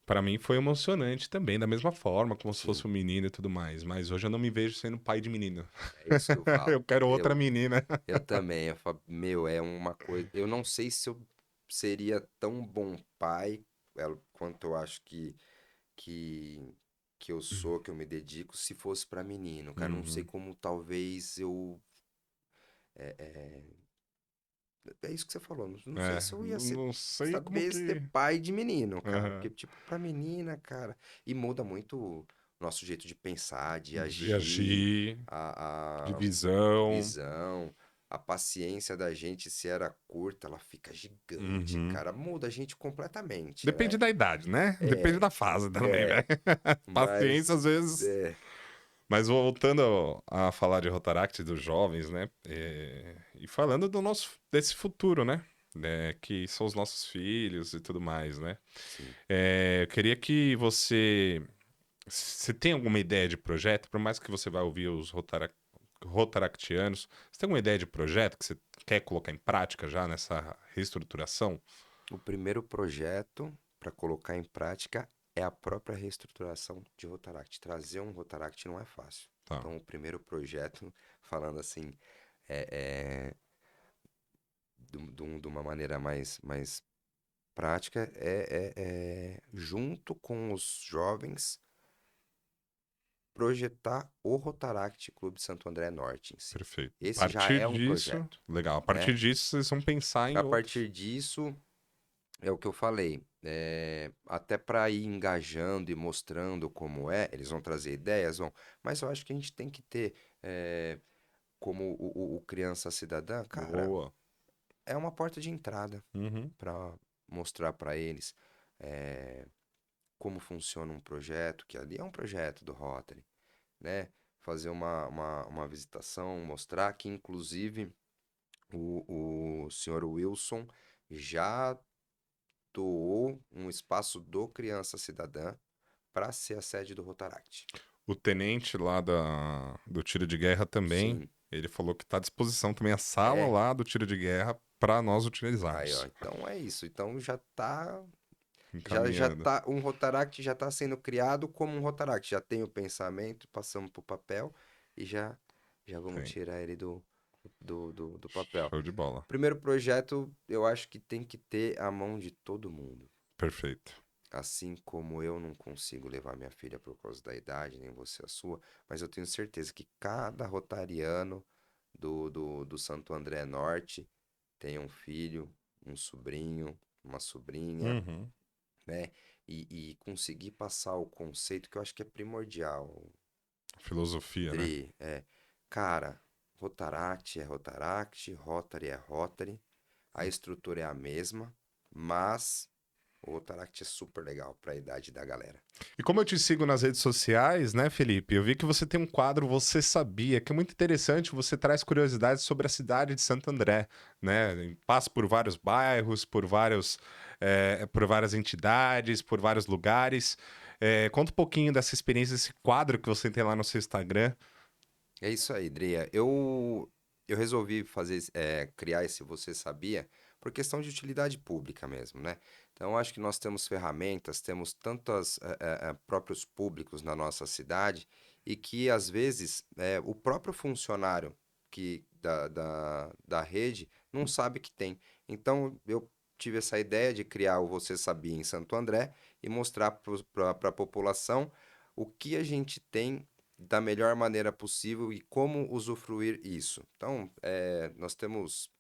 pra mim foi emocionante também, da mesma forma, como se fosse Sim. um menino e tudo mais. Mas hoje eu não me vejo sendo pai de menino. É isso que eu falo. Eu quero outra Eu, menina. eu também. Eu falo, meu, é uma coisa. Eu não sei se eu seria tão bom pai quanto eu acho que, que eu sou, que eu me dedico, se fosse pra menino, cara. Não sei Uhum. como talvez eu. É, é isso que você falou. Não sei se eu ia Não sei como saber ser que. pai de menino, cara. Porque, Aham. tipo, pra menina, cara. E muda muito o nosso jeito de pensar, de De agir, agir, de a visão. visão. A paciência da gente, se era curta, ela fica gigante, Uhum. cara. Muda a gente completamente, Depende né? da idade, né? Depende É, da fase também, né? é. Paciência, às Mas, vezes. Mas voltando a falar de Rotaract dos jovens, né? E falando desse futuro, né? Que são os nossos filhos e tudo mais, né? sim. Eu queria que você tem alguma ideia de projeto, por mais que você vá ouvir os Rotaractianos, você tem alguma ideia de projeto que você quer colocar em prática já nessa reestruturação? O primeiro projeto para colocar em prática é a própria reestruturação de Rotaract. Trazer um Rotaract não é fácil. Tá, Então, o primeiro projeto, falando assim, é, de uma maneira mais prática, junto com os jovens, projetar o Rotaract Clube Santo André Norte em si. perfeito. A Esse já partir é um disso, projeto, legal. A partir né? disso, vocês vão pensar em A outros. partir disso, é o que eu falei. Até para ir engajando e mostrando como é, eles vão trazer ideias, vão. Mas eu acho que a gente tem que ter, como o criança cidadã, cara, Boa. é uma porta de entrada Uhum. para mostrar para eles eh, como funciona um projeto, que ali é um projeto do Rotary, né? Fazer uma visitação, mostrar que, inclusive, o senhor Wilson já doou um espaço do Criança Cidadã para ser a sede do Rotaract. O tenente lá do tiro de guerra também, Sim, ele falou que está à disposição também a sala é. lá do tiro de guerra para nós Aí, ó, utilizarmos. então é isso. Então já Encaminhando. tá, um Rotaract já está sendo criado como um Rotaract. Já tem o pensamento, passamos para o papel e já vamos Tem. tirar ele do papel. Show de bola. Primeiro projeto, eu acho que tem que ter a mão de todo mundo. Perfeito. Assim como eu não consigo levar minha filha por causa da idade, nem você a sua, mas eu tenho certeza que cada rotariano do Santo André Norte tem um filho, um sobrinho, uma sobrinha, Uhum. né? E conseguir passar o conceito que eu acho que é primordial, Filosofia, né? Dri, cara, Rotaract é Rotaract, Rotary é Rotary, a estrutura é a mesma, mas o Rotaract é super legal para a idade da galera. E como eu te sigo nas redes sociais, né, Felipe? Eu vi que você tem um quadro Você Sabia, que é muito interessante. Você traz curiosidades sobre a cidade de Santo André, né? Passa por vários bairros, por várias entidades, por vários lugares. Conta um pouquinho dessa experiência, desse quadro que você tem lá no seu Instagram. É isso aí, Dria. Eu resolvi criar esse Você Sabia por questão de utilidade pública mesmo, né? Então, acho que nós temos ferramentas, temos tantos próprios públicos na nossa cidade e que, às vezes, o próprio funcionário da rede não sabe que tem. Então, eu tive essa ideia de criar o Você Sabia em Santo André e mostrar para a população o que a gente tem da melhor maneira possível e como usufruir isso. Então, nós temos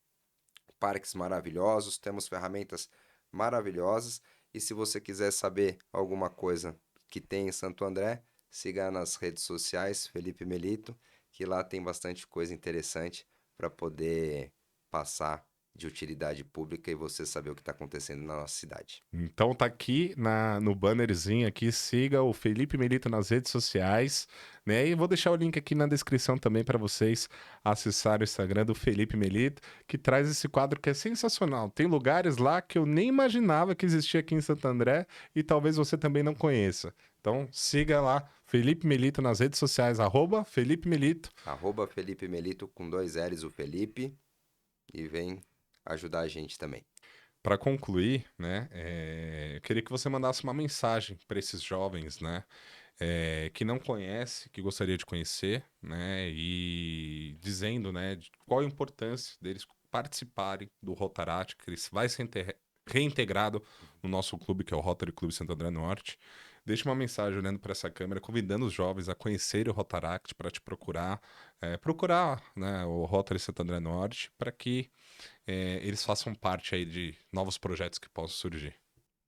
parques maravilhosos, temos ferramentas maravilhosas, e se você quiser saber alguma coisa que tem em Santo André, siga nas redes sociais, Felipe Melito, que lá tem bastante coisa interessante para poder passar de utilidade pública e você saber o que está acontecendo na nossa cidade. Então tá aqui no bannerzinho aqui, siga o Felipe Melito nas redes sociais, né? E vou deixar o link aqui na descrição também para vocês acessarem o Instagram do Felipe Melito, que traz esse quadro que é sensacional. Tem lugares lá que eu nem imaginava que existia aqui em Santo André e talvez você também não conheça. Então siga lá Felipe Melito nas redes sociais, @Felipe Melito. Arroba Felipe Melito com 2 L's o Felipe e vem ajudar a gente também. Para concluir, né, eu queria que você mandasse uma mensagem para esses jovens, né, que não conhece, que gostaria de conhecer, né, e dizendo, né, de qual a importância deles participarem do Rotaract, que ele vai ser reintegrado no nosso clube, que é o Rotary Clube Santo André Norte. Deixe uma mensagem olhando para essa câmera, convidando os jovens a conhecerem o Rotaract para te procurar, né, o Rotary Santo André Norte, para que eles façam parte aí de novos projetos que possam surgir.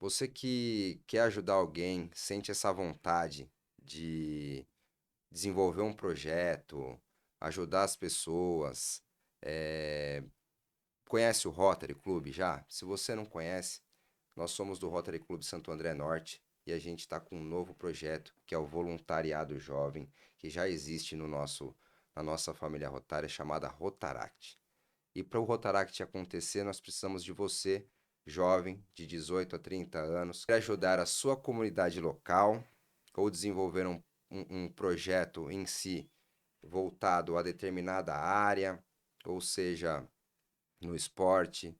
Você que quer ajudar alguém, sente essa vontade de desenvolver um projeto, ajudar as pessoas, eh, conhece o Rotary Clube já? Se você não conhece, nós somos do Rotary Clube Santo André Norte e a gente está com um novo projeto que é o Voluntariado Jovem, que já existe na nossa família rotária chamada Rotaract. E para o Rotaract acontecer, nós precisamos de você, jovem, de 18 a 30 anos, para ajudar a sua comunidade local ou desenvolver um projeto em si voltado a determinada área, ou seja, no esporte,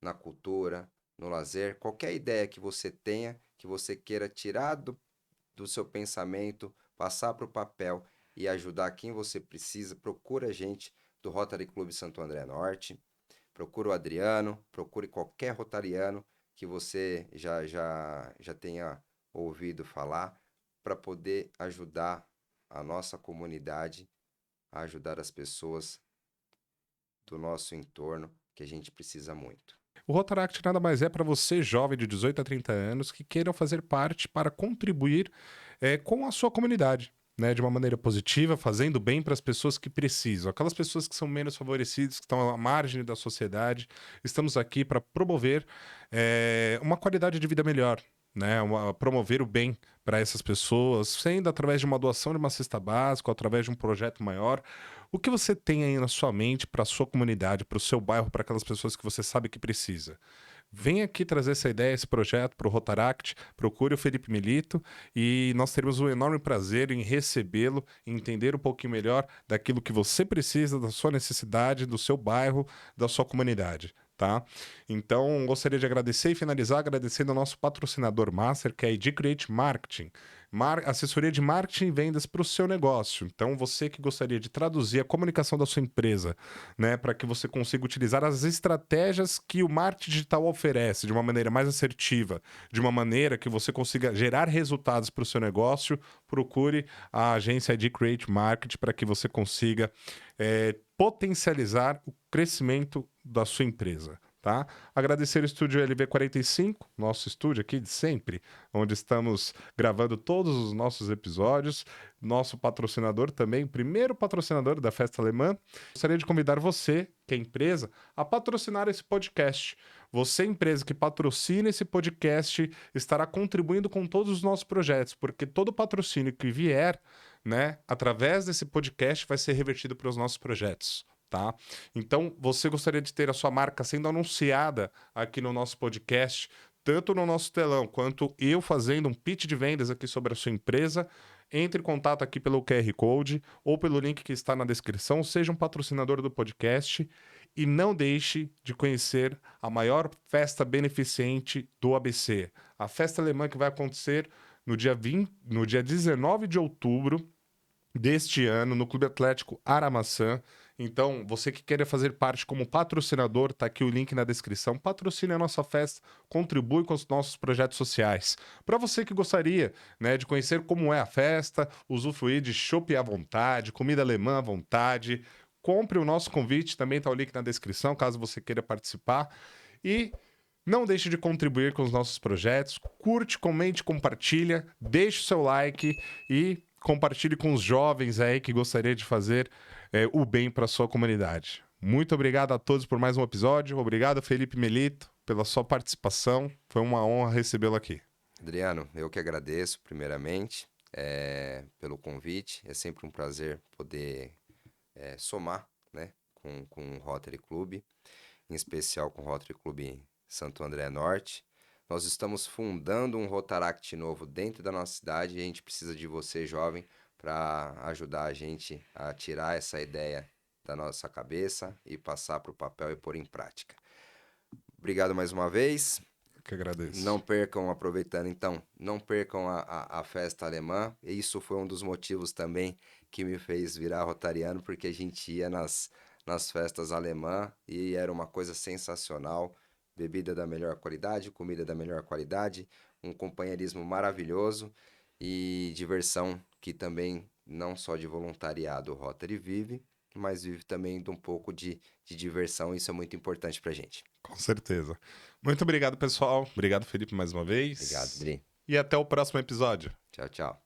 na cultura, no lazer, qualquer ideia que você tenha, que você queira tirar do seu pensamento, passar para o papel e ajudar quem você precisa, procura a gente do Rotary Clube Santo André Norte. Procure o Adriano, procure qualquer rotariano que você já tenha ouvido falar para poder ajudar a nossa comunidade, a ajudar as pessoas do nosso entorno, que a gente precisa muito. O Rotaract nada mais é para você, jovem de 18 a 30 anos, que queiram fazer parte para contribuir com a sua comunidade. né, de uma maneira positiva, fazendo bem para as pessoas que precisam, aquelas pessoas que são menos favorecidas, que estão à margem da sociedade. Estamos aqui para promover uma qualidade de vida melhor, né, promover o bem para essas pessoas, sendo através de uma doação de uma cesta básica, ou através de um projeto maior. O que você tem aí na sua mente para a sua comunidade, para o seu bairro, para aquelas pessoas que você sabe que precisa? Vem aqui trazer essa ideia, esse projeto para o Rotaract, procure o Felipe Milito e nós teremos um enorme prazer em recebê-lo, em entender um pouquinho melhor daquilo que você precisa, da sua necessidade, do seu bairro, da sua comunidade. Tá? Então, gostaria de agradecer e finalizar agradecendo ao nosso patrocinador master, que é a ID Create Marketing. Assessoria de marketing e vendas para o seu negócio. Então, você que gostaria de traduzir a comunicação da sua empresa, né, para que você consiga utilizar as estratégias que o marketing digital oferece de uma maneira mais assertiva, de uma maneira que você consiga gerar resultados para o seu negócio, procure a agência ID Create Marketing para que você consiga potencializar o crescimento da sua empresa. Tá? Agradecer o estúdio LV45, nosso estúdio aqui de sempre, onde estamos gravando todos os nossos episódios. Nosso patrocinador também, o primeiro patrocinador da Festa Alemã. Gostaria de convidar você, que é empresa, a patrocinar esse podcast. Você, empresa que patrocina esse podcast, estará contribuindo com todos os nossos projetos, porque todo patrocínio que vier, né, através desse podcast, vai ser revertido para os nossos projetos. Tá? Então, você gostaria de ter a sua marca sendo anunciada aqui no nosso podcast, tanto no nosso telão, quanto eu fazendo um pitch de vendas aqui sobre a sua empresa? Entre em contato aqui pelo QR Code ou pelo link que está na descrição, seja um patrocinador do podcast e não deixe de conhecer a maior festa beneficente do ABC, a festa alemã que vai acontecer no dia 19 de outubro deste ano, no Clube Atlético Aramaçã. Então, você que quer fazer parte como patrocinador, tá aqui o link na descrição. Patrocine a nossa festa, contribui com os nossos projetos sociais. Para você que gostaria, né, de conhecer como é a festa, usufruir de chopp à vontade, comida alemã à vontade, compre o nosso convite, também tá o link na descrição, caso você queira participar. E não deixe de contribuir com os nossos projetos. Curte, comente, compartilha, deixe o seu like e compartilhe com os jovens aí que gostaria de fazer o bem para a sua comunidade. Muito obrigado a todos por mais um episódio. Obrigado, Felipe Milito, pela sua participação. Foi uma honra recebê-lo aqui. Adriano, eu que agradeço, primeiramente, pelo convite. É sempre um prazer poder somar, né, com o Rotary Club, em especial com o Rotary Club Santo André Norte. Nós estamos fundando um Rotaract novo dentro da nossa cidade e a gente precisa de você, jovem, para ajudar a gente a tirar essa ideia da nossa cabeça e passar para o papel e pôr em prática. Obrigado mais uma vez. Eu que agradeço. Não percam, aproveitando então, não percam a festa alemã. E isso foi um dos motivos também que me fez virar rotariano, porque a gente ia nas festas alemã e era uma coisa sensacional. Bebida da melhor qualidade, comida da melhor qualidade, um companheirismo maravilhoso e diversão que também não só de voluntariado o Rotary vive, mas vive também de um pouco de diversão, e isso é muito importante pra gente. Com certeza. Muito obrigado, pessoal. Obrigado, Felipe, mais uma vez. Obrigado, Dri. E até o próximo episódio. Tchau, tchau.